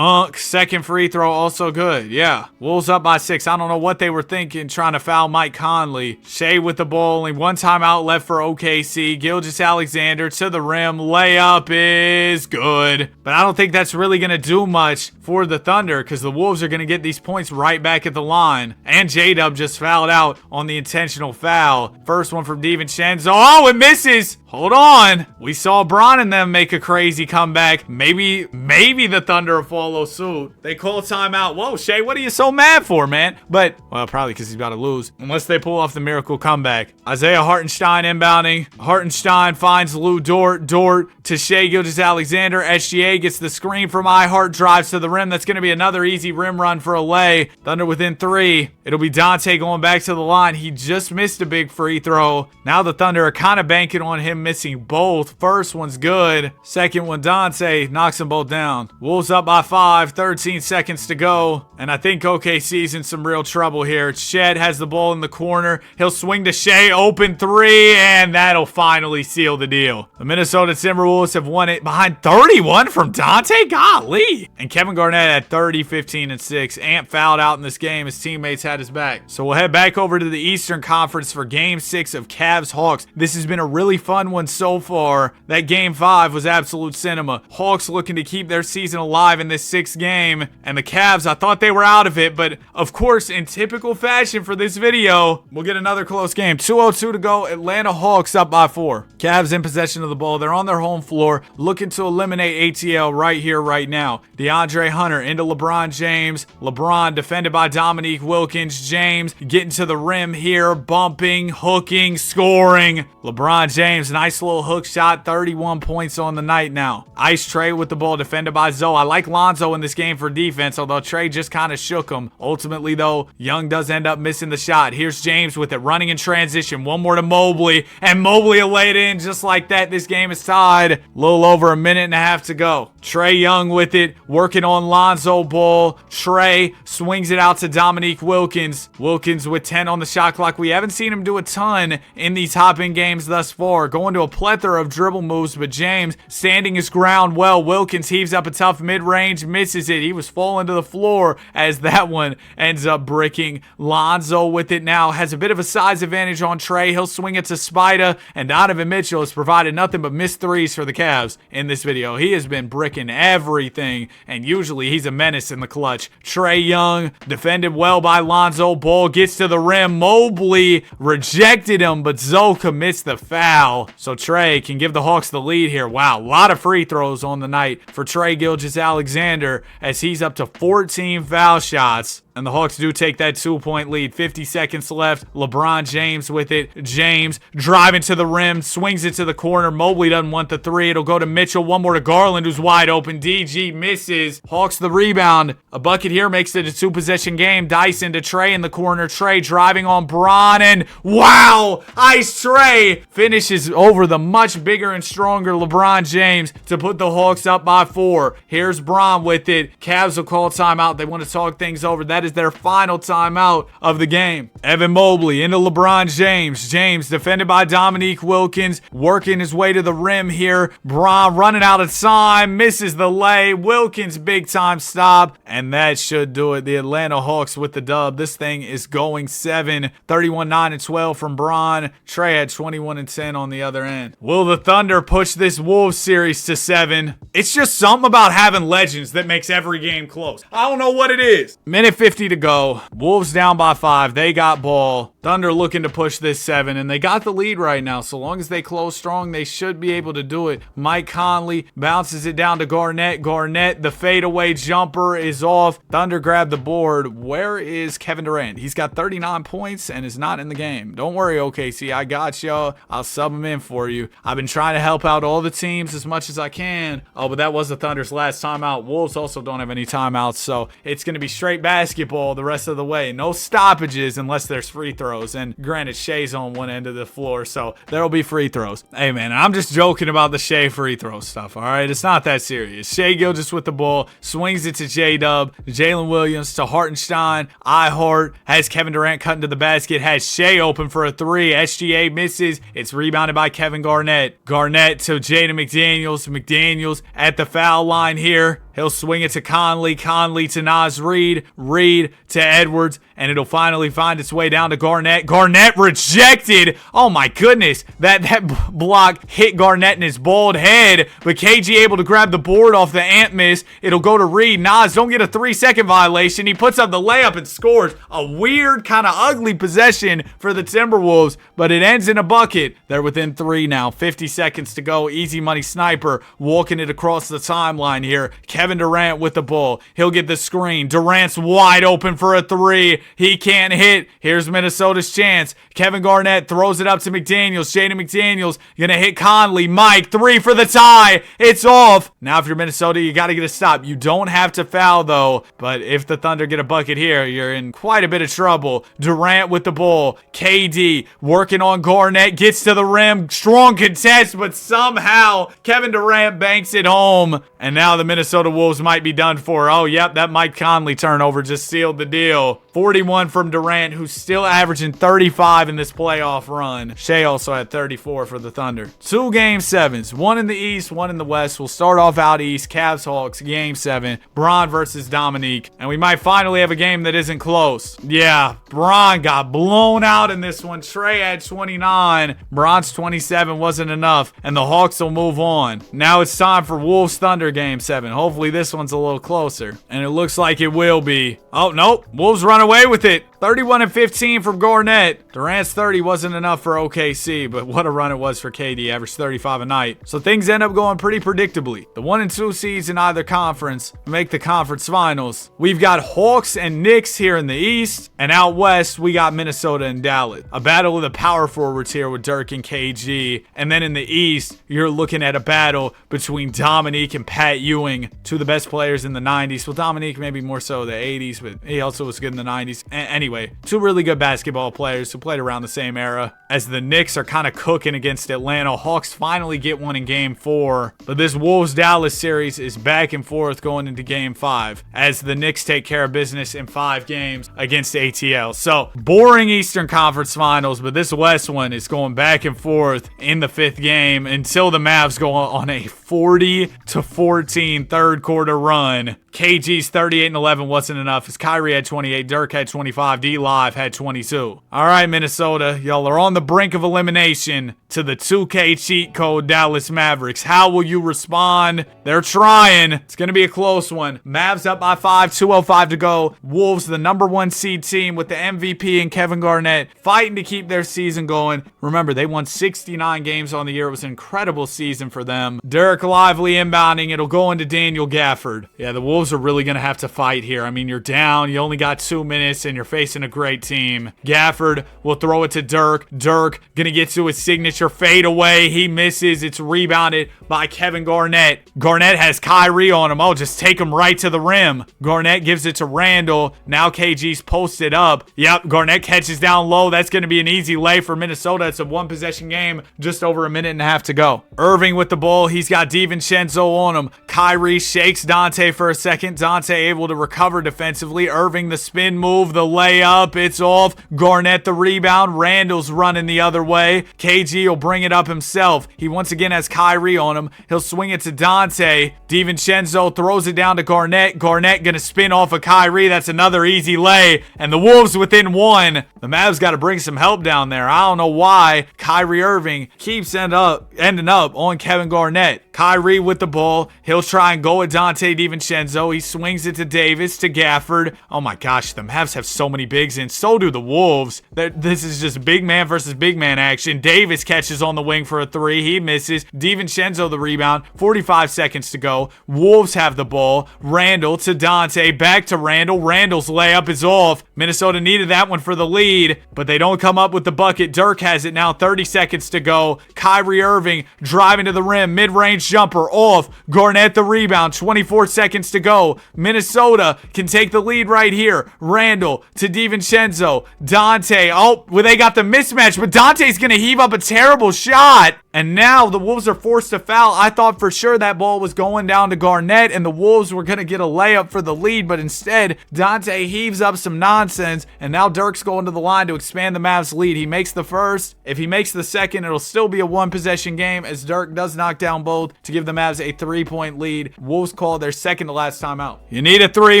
Second free throw also good. Yeah, Wolves up by 6. I don't know what they were thinking trying to foul Mike Conley. Shai with the ball. Only one timeout left for OKC. Gilgeous-Alexander to the rim. Layup is good. But I don't think that's really going to do much for the Thunder because the Wolves are going to get these points right back at the line. And J-Dub just fouled out on the intentional foul. First one from DiVincenzo. Oh, it misses. Hold on. We saw Bron and them make a crazy comeback. Maybe the Thunder will follow suit. They call timeout. Whoa, Shai, what are you so mad for, man? But, well, probably because he's about to lose. Unless they pull off the miracle comeback. Isaiah Hartenstein inbounding. Hartenstein finds Lou Dort. Dort to Shai Gilgeous-Alexander. SGA gets the screen from iHart. Drives to the rim. That's going to be another easy rim run for a lay. Thunder within 3. It'll be Dante going back to the line. He just missed a big free throw. Now the Thunder are kind of banking on him missing both. First one's good. Second one, Dante knocks them both down. Wolves up by 5. 13 seconds to go. And I think OKC's in some real trouble here. Chet has the ball in the corner. He'll swing to Shai. Open 3. And that'll finally seal the deal. The Minnesota Timberwolves have won it behind 31 from Dante. Golly. And Kevin Garnett at 30, 15, and 6. Ant fouled out in this game. His teammates had his back. So we'll head back over to the Eastern Conference for Game 6 of Cavs-Hawks. This has been a really fun one so far. That Game 5 was absolute cinema. Hawks looking to keep their season alive in this 6th game. And the Cavs, I thought they were out of it. But, of course, in typical fashion for this video, we'll get another close game. 2:02 to go. Atlanta Hawks up by 4. Cavs in possession of the ball. They're on their home floor looking to eliminate ATL right here, right now. DeAndre Hunter into LeBron James. LeBron defended by Dominique Wilkins. James getting to the rim here, bumping, hooking, scoring. LeBron James, nice little hook shot, 31 points on the night now. Ice Trey with the ball, defended by Zoe. I like Lonzo in this game for defense, although Trey just kind of shook him. Ultimately, though, Young does end up missing the shot. Here's James with it, running in transition. One more to Mobley, and Mobley will lay it in just like that. This game is tied. A little over a minute and a half to go. Trey Young with it, working on Lonzo Ball. Trey swings it out to Dominique Wilkins. Wilkins with 10 on the shot clock. We haven't seen him do a ton in these hop-in games thus far. Going to a plethora of dribble moves, but James standing his ground well. Wilkins heaves up a tough mid-range, misses it. He was falling to the floor as that one ends up bricking. Lonzo with it now. Has a bit of a size advantage on Trey. He'll swing it to Spida, and Donovan Mitchell has provided nothing but missed threes for the Cavs in this video. He has been bricking everything, and usually he's a menace in the clutch. Trey Young defended well by Lonzo Ball, gets to the rim. Mobley rejected him, but Zoe commits the foul. So Trey can give the Hawks the lead here. Wow, a lot of free throws on the night for Shai Gilgeous-Alexander as he's up to 14 foul shots. And the Hawks do take that 2-point lead. 50 seconds left. LeBron James with it. James driving to the rim, swings it to the corner. Mobley doesn't want the three. It'll go to Mitchell. One more to Garland, who's wide open. DG misses. Hawks the rebound. A bucket here makes it a 2-possession game. Dyson to Trey in the corner. Trey driving on Bron, and wow! Ice Trey finishes over the much bigger and stronger LeBron James to put the Hawks up by 4. Here's Bron with it. Cavs will call timeout. They want to talk things over. That is their final timeout of the game. Evan Mobley into LeBron James. James defended by Dominique Wilkins, working his way to the rim here. Bron running out of time, misses the lay. Wilkins big time stop, and that should do it. The Atlanta Hawks with the dub. This thing is going 7. 31, 9, and 12 from Bron. Trey had 21 and 10 on the other end. Will the Thunder push this Wolves series to 7? It's just something about having legends that makes every game close. I don't know what it is. Minute 50 to go. Wolves down by 5. They got ball. Thunder looking to push this 7, and they got the lead right now. So long as they close strong, they should be able to do it. Mike Conley bounces it down to Garnett. Garnett, the fadeaway jumper is off. Thunder grab the board. Where is Kevin Durant? He's got 39 points and is not in the game. Don't worry, OKC. I got y'all. I'll sub him in for you. I've been trying to help out all the teams as much as I can. Oh, but that was the Thunder's last timeout. Wolves also don't have any timeouts, so it's going to be straight basketball the rest of the way. No stoppages unless there's free throws. And granted, Shea's on one end of the floor, so there'll be free throws. Hey, man, I'm just joking about the Shea free throw stuff, all right? It's not that serious. Shea Gilgeous with the ball, swings it to J-Dub, Jalen Williams to Hartenstein. I-Hart has Kevin Durant cutting to the basket, has Shea open for a 3. SGA misses. It's rebounded by Kevin Garnett. Garnett to Jaden McDaniels. McDaniels at the foul line here. He'll swing it to Conley. Conley to Naz Reid. Reid to Edwards. And it'll finally find its way down to Garnett. Garnett rejected. Oh my goodness. That block hit Garnett in his bald head. But KG able to grab the board off the ant miss. It'll go to Reid. Naz don't get a 3-second violation. He puts up the layup and scores. A weird kind of ugly possession for the Timberwolves. But it ends in a bucket. They're within 3 now. 50 seconds to go. Easy money sniper walking it across the timeline here. Kevin Durant with the ball. He'll get the screen. Durant's wide open for a 3. He can't hit. Here's Minnesota's chance. Kevin Garnett throws it up to McDaniels. Jaden McDaniels gonna hit Conley. Mike, 3 for the tie. It's off. Now if you're Minnesota, you gotta get a stop. You don't have to foul though, but if the Thunder get a bucket here, you're in quite a bit of trouble. Durant with the ball. KD working on Garnett. Gets to the rim. Strong contest, but somehow Kevin Durant banks it home. And now the Minnesota Wolves might be done for. Oh, yep, that Mike Conley turnover just sealed the deal. 41 from Durant, who's still averaging 35 in this playoff run. Shea also had 34 for the Thunder. 2 game 7s, one in the East, one in the West. We'll start off out East. Cavs Hawks, game 7. Bron versus Dominique. And we might finally have a game that isn't close. Yeah, Bron got blown out in this one. Trey had 29. Bron's 27 wasn't enough. And the Hawks will move on. Now it's time for Wolves Thunder game 7. Hopefully this one's a little closer. And it looks like it will be. Oh, nope. Wolves run away with it. 31 and 15 from Garnett. Durant's 30 wasn't enough for OKC, but what a run it was for KD. Averaged 35 a night. So things end up going pretty predictably. The 1 and 2 seeds in either conference make the conference finals. We've got Hawks and Knicks here in the East, and out West, we got Minnesota and Dallas. A battle of the power forwards here with Dirk and KG. And then in the East, you're looking at a battle between Dominique and Pat Ewing, 2 of the best players in the 90s. Well, Dominique maybe more so the 80s, but he also was good in the 90s. Anyway, 2 really good basketball players who played around the same era. As the Knicks are kind of cooking against Atlanta, Hawks finally get one in game 4. But this Wolves-Dallas series is back and forth going into game 5 as the Knicks take care of business in 5 games against ATL. So, boring Eastern Conference Finals, but this West one is going back and forth in the 5th game until the Mavs go on a 40-14 third quarter run. KG's 38 and 11 wasn't enough as Kyrie had 28, Dirk had 25, D-Live had 22. All right, Minnesota, y'all are on the brink of elimination to the 2K cheat code Dallas Mavericks. How will you respond? They're trying. It's going to be a close one. Mavs up by 5, 2:05 to go. Wolves, the number 1 seed team with the MVP and Kevin Garnett, fighting to keep their season going. Remember, they won 69 games on the year. It was an incredible season for them. Dirk Lively inbounding. It'll go into Daniel Gafford. Yeah, the Wolves Wolves are really going to have to fight here. I mean, you're down. You only got 2 minutes, and you're facing a great team. Gafford will throw it to Dirk. Dirk going to get to his signature fadeaway. He misses. It's rebounded by Kevin Garnett. Garnett has Kyrie on him. Oh, just take him right to the rim. Garnett gives it to Randall. Now KG's posted up. Yep, Garnett catches down low. That's going to be an easy lay for Minnesota. It's a one-possession game. Just over a minute and a half to go. Irving with the ball. He's got DiVincenzo on him. Kyrie shakes Dante for a second. Dante able to recover defensively. Irving the spin move, the layup. It's off. Garnett the rebound. Randall's running the other way. KG will bring it up himself. He once again has Kyrie on him. He'll swing it to Dante. DiVincenzo throws it down to Garnett. Garnett gonna spin off of Kyrie. That's another easy lay. And the Wolves within one. The Mavs got to bring some help down there. I don't know why Kyrie Irving keeps ending up on Kevin Garnett. Kyrie with the ball. He'll try and go at Dante DiVincenzo. He swings it to Davis, to Gafford. Oh my gosh, the Mavs have so many bigs in. So do the Wolves. This is just big man versus big man action. Davis catches on the wing for a three. He misses. DiVincenzo the rebound. 45 seconds to go. Wolves have the ball. Randall to Dante. Back to Randall. Randall's layup is off. Minnesota needed that one for the lead, but they don't come up with the bucket. Dirk has it now. 30 seconds to go. Kyrie Irving driving to the rim. Mid-range jumper off. Garnett the rebound. 24 seconds to go. Minnesota can take the lead right here. Randall to DiVincenzo. Dante. Oh, well, they got the mismatch, but Dante's going to heave up a terrible shot. And now the Wolves are forced to foul. I thought for sure that ball was going down to Garnett and the Wolves were going to get a layup for the lead, but instead Dante heaves up some nonsense, and now Dirk's going to the line to expand the Mavs lead. He makes the first. If he makes the second, it'll still be a one-possession game as Dirk does knock down both to give the Mavs a 3-point lead. Wolves call their second to last timeout. You need a three,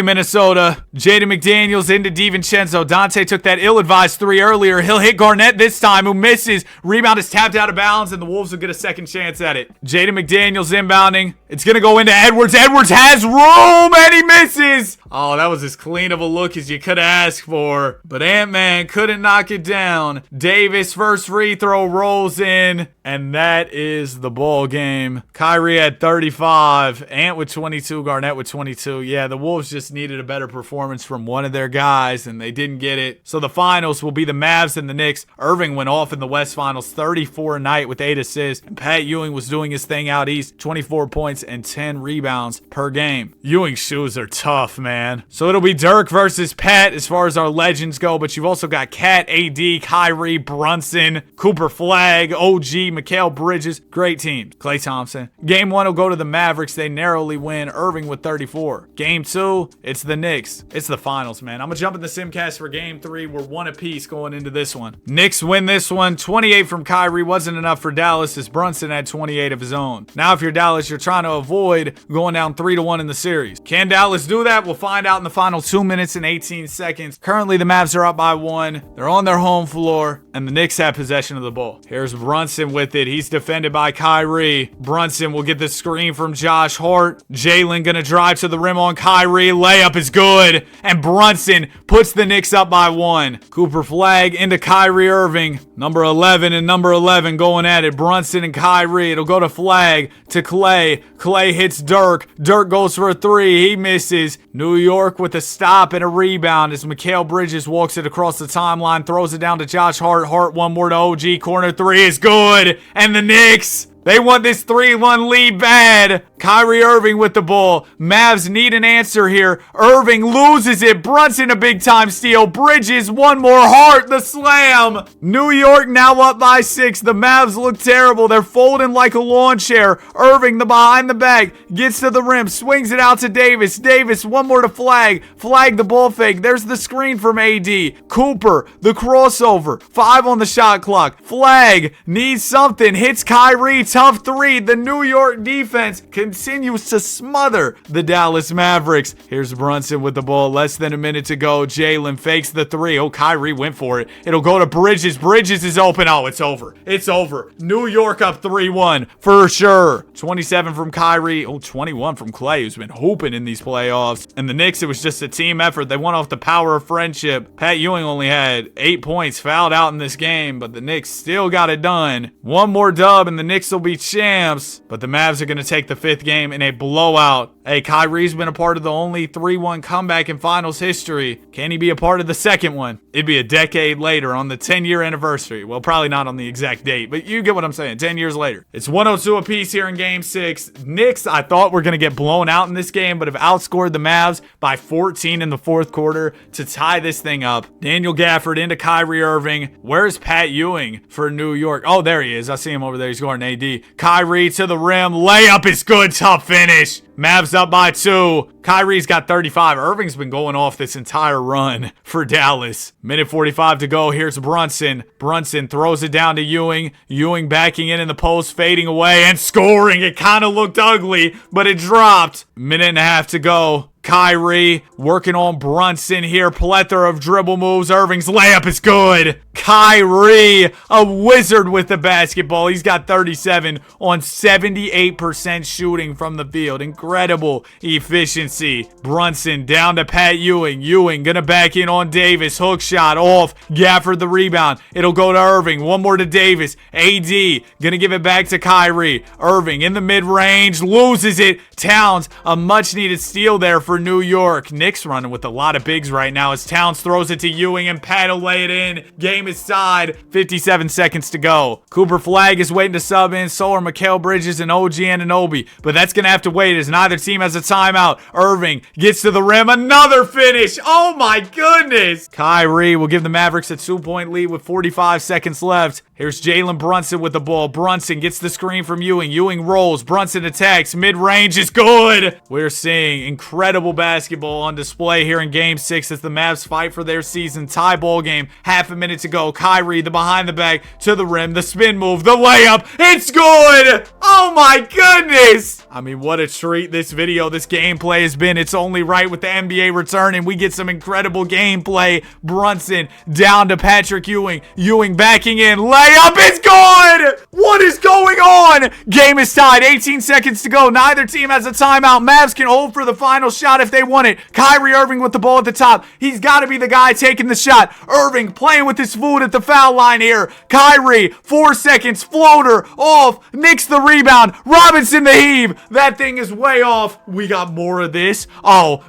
Minnesota. Jaden McDaniels into DiVincenzo. Dante took that ill-advised three earlier. He'll hit Garnett this time, who misses. Rebound is tapped out of bounds, and the Wolves will get a second chance at it. Jaden McDaniels inbounding. It's going to go into Edwards. Edwards has room, and he misses. Oh, that was as clean of a look as you could ask for. But Ant-Man couldn't knock it down. Davis, first free throw, rolls in. And that is the ball game. Kyrie had 35. Ant with 22. Garnett with 22. Yeah, the Wolves just needed a better performance from one of their guys, and they didn't get it. So the finals will be the Mavs and the Knicks. Irving went off in the West Finals, 34 a night with 8 assists. And Pat Ewing was doing his thing out east, 24 points and 10 rebounds per game. Ewing's shoes are tough, man. So it'll be Dirk versus Pat as far as our legends go, but you've also got Cat, AD, Kyrie, Brunson, Cooper Flagg, OG, Mikal Bridges. Great team. Klay Thompson. Game 1 will go to the Mavericks. They narrowly win. Irving with 34. Game 2, it's the Knicks. It's the finals, man. I'm going to jump in the Simcast for Game 3. We're one apiece going into this one. Knicks win this one. 28 from Kyrie wasn't enough for Dallas as Brunson had 28 of his own. Now if you're Dallas, you're trying to avoid going down 3-1 in the series. Can Dallas do that? We'll find out in the final 2 minutes and 18 seconds. Currently, the Mavs are up by 1. They're on their home floor, and the Knicks have possession of the ball. Here's Brunson with it. He's defended by Kyrie. Brunson will get the screen from Josh Hart. Jalen gonna drive to the rim on Kyrie. Layup is good, and Brunson puts the Knicks up by 1. Cooper Flagg into Kyrie Irving. Number 11 and number 11 going at it. Brunson and Kyrie. It'll go to Flagg, to Klay. Klay hits Dirk. Dirk goes for a three. He misses. New York with a stop and a rebound as Mikal Bridges walks it across the timeline, throws it down to Josh Hart. Hart one more to OG. Corner three is good. And the Knicks, they want this 3-1 lead bad. Kyrie Irving with the ball. Mavs need an answer here. Irving loses it. Brunson a big time steal. Bridges one more. Hart the slam. New York now up by 6. The Mavs look terrible. They're folding like a lawn chair. Irving the behind the back gets to the rim. Swings it out to Davis. Davis one more to Flagg. Flagg the ball fake. There's the screen from AD. Cooper the crossover. 5 on the shot clock. Flagg needs something. Hits Kyrie. Tough three. The New York defense continues to smother the Dallas Mavericks. Here's Brunson with the ball. Less than a minute to go. Jalen fakes the three. Oh, Kyrie went for it. It'll go to Bridges. Bridges is open. Oh, it's over. It's over. New York up 3-1 for sure. 27 from Kyrie. Oh, 21 from Klay, who's been hooping in these playoffs. And the Knicks, it was just a team effort. They won off the power of friendship. Pat Ewing only had 8 points fouled out in this game, but the Knicks still got it done. One more dub and the Knicks will be champs. But the Mavs are going to take the 5th fifth game in a blowout. Hey, Kyrie's been a part of the only 3-1 comeback in finals history. Can he be a part of the second one? It'd be a decade later on the 10-year anniversary. Well, probably not on the exact date, but you get what I'm saying. 10 years later. It's 102 apiece here in game 6. Knicks, I thought were going to get blown out in this game, but have outscored the Mavs by 14 in the fourth quarter to tie this thing up. Daniel Gafford into Kyrie Irving. Where's Pat Ewing for New York? Oh, there he is. I see him over there. He's guarding AD. Kyrie to the rim. Layup is good. Tough finish. Mavs up by 2. Kyrie's got 35. Irving's been going off this entire run for Dallas. Minute 45 to go. Here's Brunson. Brunson throws it down to Ewing. Ewing backing in the post, fading away and scoring. It kind of looked ugly, but it dropped. Minute and a half to go. Kyrie working on Brunson here. Plethora of dribble moves. Irving's layup is good. Kyrie, a wizard with the basketball. He's got 37 on 78% shooting from the field. Incredible efficiency. Brunson down to Pat Ewing. Ewing gonna back in on Davis. Hook shot off. Gafford the rebound. It'll go to Irving. One more to Davis. AD gonna give it back to Kyrie. Irving in the mid-range. Loses it. Towns, a much-needed steal there for New York. Knicks running with a lot of bigs right now as Towns throws it to Ewing and Pat will lay it in. Game is tied. 57 seconds to go. Cooper Flagg is waiting to sub in. So are Mikal Bridges and OG Anunoby. But that's going to have to wait as neither team has a timeout. Irving gets to the rim. Another finish. Oh my goodness. Kyrie will give the Mavericks a 2-point lead with 45 seconds left. Here's Jalen Brunson with the ball. Brunson gets the screen from Ewing. Ewing rolls. Brunson attacks. Mid-range is good. We're seeing incredible basketball on display here in Game 6 as the Mavs fight for their season tie ball game. Half a minute to go. Kyrie, the behind the back to the rim. The spin move. The layup. It's good. Oh my goodness. I mean, what a treat this gameplay has been. It's only right with the NBA returning. We get some incredible gameplay. Brunson down to Patrick Ewing. Ewing backing in. Layup is good! What is going on? Game is tied. 18 seconds to go. Neither team has a timeout. Mavs can hold for the final shot if they want it. Kyrie Irving with the ball at the top. He's got to be the guy taking the shot. Irving playing with his foot at the foul line here. Kyrie, 4 seconds. Floater off. Knicks the rebound. Robinson the heave. That thing is way off. We got more of this. Oh,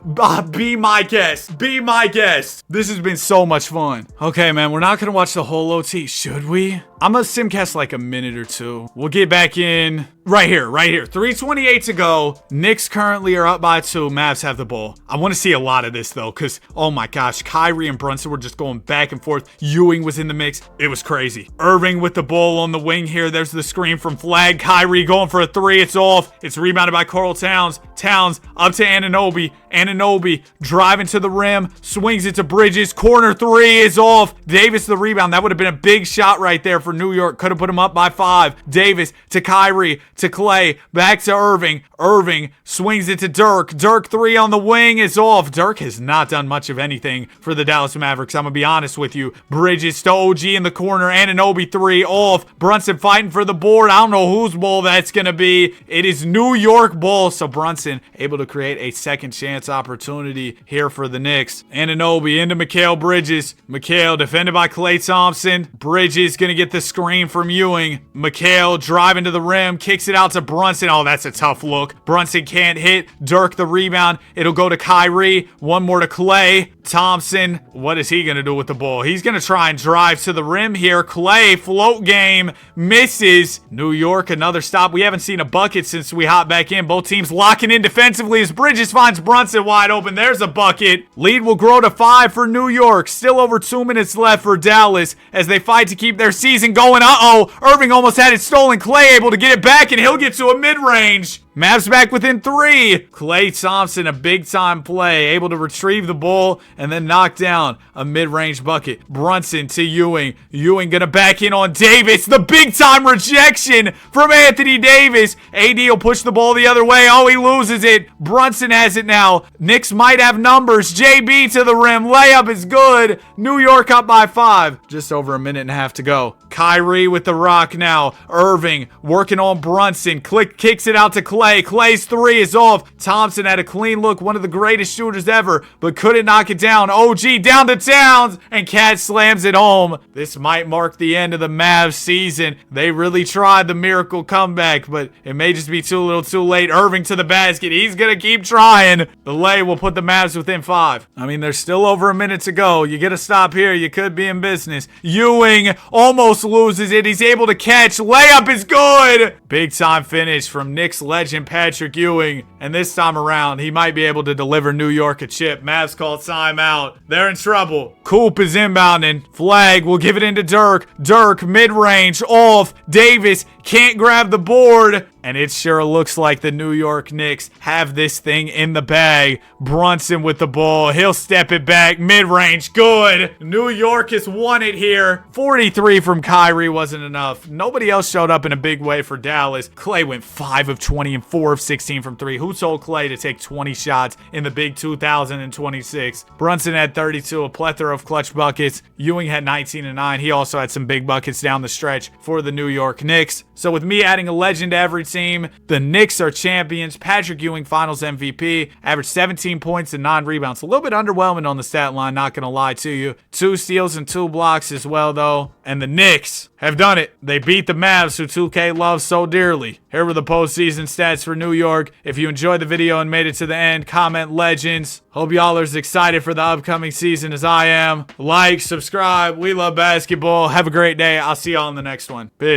be my guest. Be my guest. This has been so much fun. Okay, man, we're not going to watch the whole OT. Should we? I'm gonna simcast like a minute or two. We'll get back in right here. 3:28 to go. Knicks currently are up by 2. Mavs have the ball. I want to see a lot of this though, because oh my gosh, Kyrie and Brunson were just going back and forth. Ewing was in the mix. It was crazy. Irving with the ball on the wing here. There's the screen from Flagg. Kyrie going for a 3. It's off. It's rebounded by Karl Towns. Towns up to Anunoby. Anunoby driving to the rim. Swings it to Bridges. Corner 3 is off. Davis the rebound. That would have been a big shot right there for New York. Could have put him up by 5. Davis to Kyrie to Clay. Back to Irving. Irving swings it to Dirk. Dirk 3 on the wing is off. Dirk has not done much of anything for the Dallas Mavericks. I'm going to be honest with you. Bridges to OG in the corner. Anunoby 3 off. Brunson fighting for the board. I don't know whose ball that's going to be. It is New York ball. So Brunson able to create a second chance opportunity here for the Knicks. Anunoby into Mikal Bridges. Mikal defended by Klay Thompson. Bridges going to get the screen from Ewing. Mikal driving to the rim. Kicks it out to Brunson. Oh, that's a tough look. Brunson can't hit. Dirk the rebound. It'll go to Kyrie. One more to Klay Thompson. What is he going to do with the ball? He's going to try and drive to the rim here. Klay, float game, misses. New York, another stop. We haven't seen a bucket since we hop back in. Both teams locking in defensively as Bridges finds Brunson wide open. There's a bucket. Lead will grow to 5 for New York. Still over 2 minutes left for Dallas as they fight to keep their season going. Uh-oh. Irving almost had it stolen. Klay able to get it back, and he'll get to a mid-range. Mavs back within 3. Klay Thompson, a big-time play, able to retrieve the ball and then knock down a mid-range bucket. Brunson to Ewing. Ewing gonna back in on Davis. The big-time rejection from Anthony Davis. AD will push the ball the other way. Oh, he loses it. Brunson has it now. Knicks might have numbers. JB to the rim. Layup is good. New York up by 5. Just over a minute and a half to go. Kyrie with the rock now. Irving working on Brunson. Kicks it out to Klay. Clay. Clay's three is off. Thompson had a clean look, one of the greatest shooters ever, but couldn't knock it down. OG down to Towns, and Cat slams it home. This might mark the end of the Mavs season. They really tried the miracle comeback, but it may just be too little too late. Irving to the basket. He's going to keep trying. The lay will put the Mavs within 5. I mean, there's still over a minute to go. You get a stop here, you could be in business. Ewing almost loses it. He's able to catch. Layup is good. Big time finish from Knicks legend Patrick Ewing. And this time around, he might be able to deliver New York a chip. Mavs call timeout. They're in trouble. Coop is inbounding. Flag will give it into Dirk. Dirk, mid-range, off. Davis can't grab the board. And it sure looks like the New York Knicks have this thing in the bag. Brunson with the ball. He'll step it back. Mid-range. Good. New York has won it here. 43 from Kyrie wasn't enough. Nobody else showed up in a big way for Dallas. Clay went 5 of 20 and 4 of 16 from 3. Who told Clay to take 20 shots in the big 2026? Brunson had 32, a plethora of clutch buckets. Ewing had 19 and 9. He also had some big buckets down the stretch for the New York Knicks. So with me adding a legend to every team, the Knicks are champions. Patrick Ewing finals MVP, averaged 17 points and 9 rebounds. A little bit underwhelming on the stat line, not going to lie to you. 2 steals and 2 blocks as well, though. And the Knicks have done it. They beat the Mavs, who 2K loves so dearly. Here were the postseason stats for New York. If you enjoyed the video and made it to the end, comment legends. Hope y'all are as excited for the upcoming season as I am. Like, subscribe. We love basketball. Have a great day. I'll see y'all in the next one. Peace.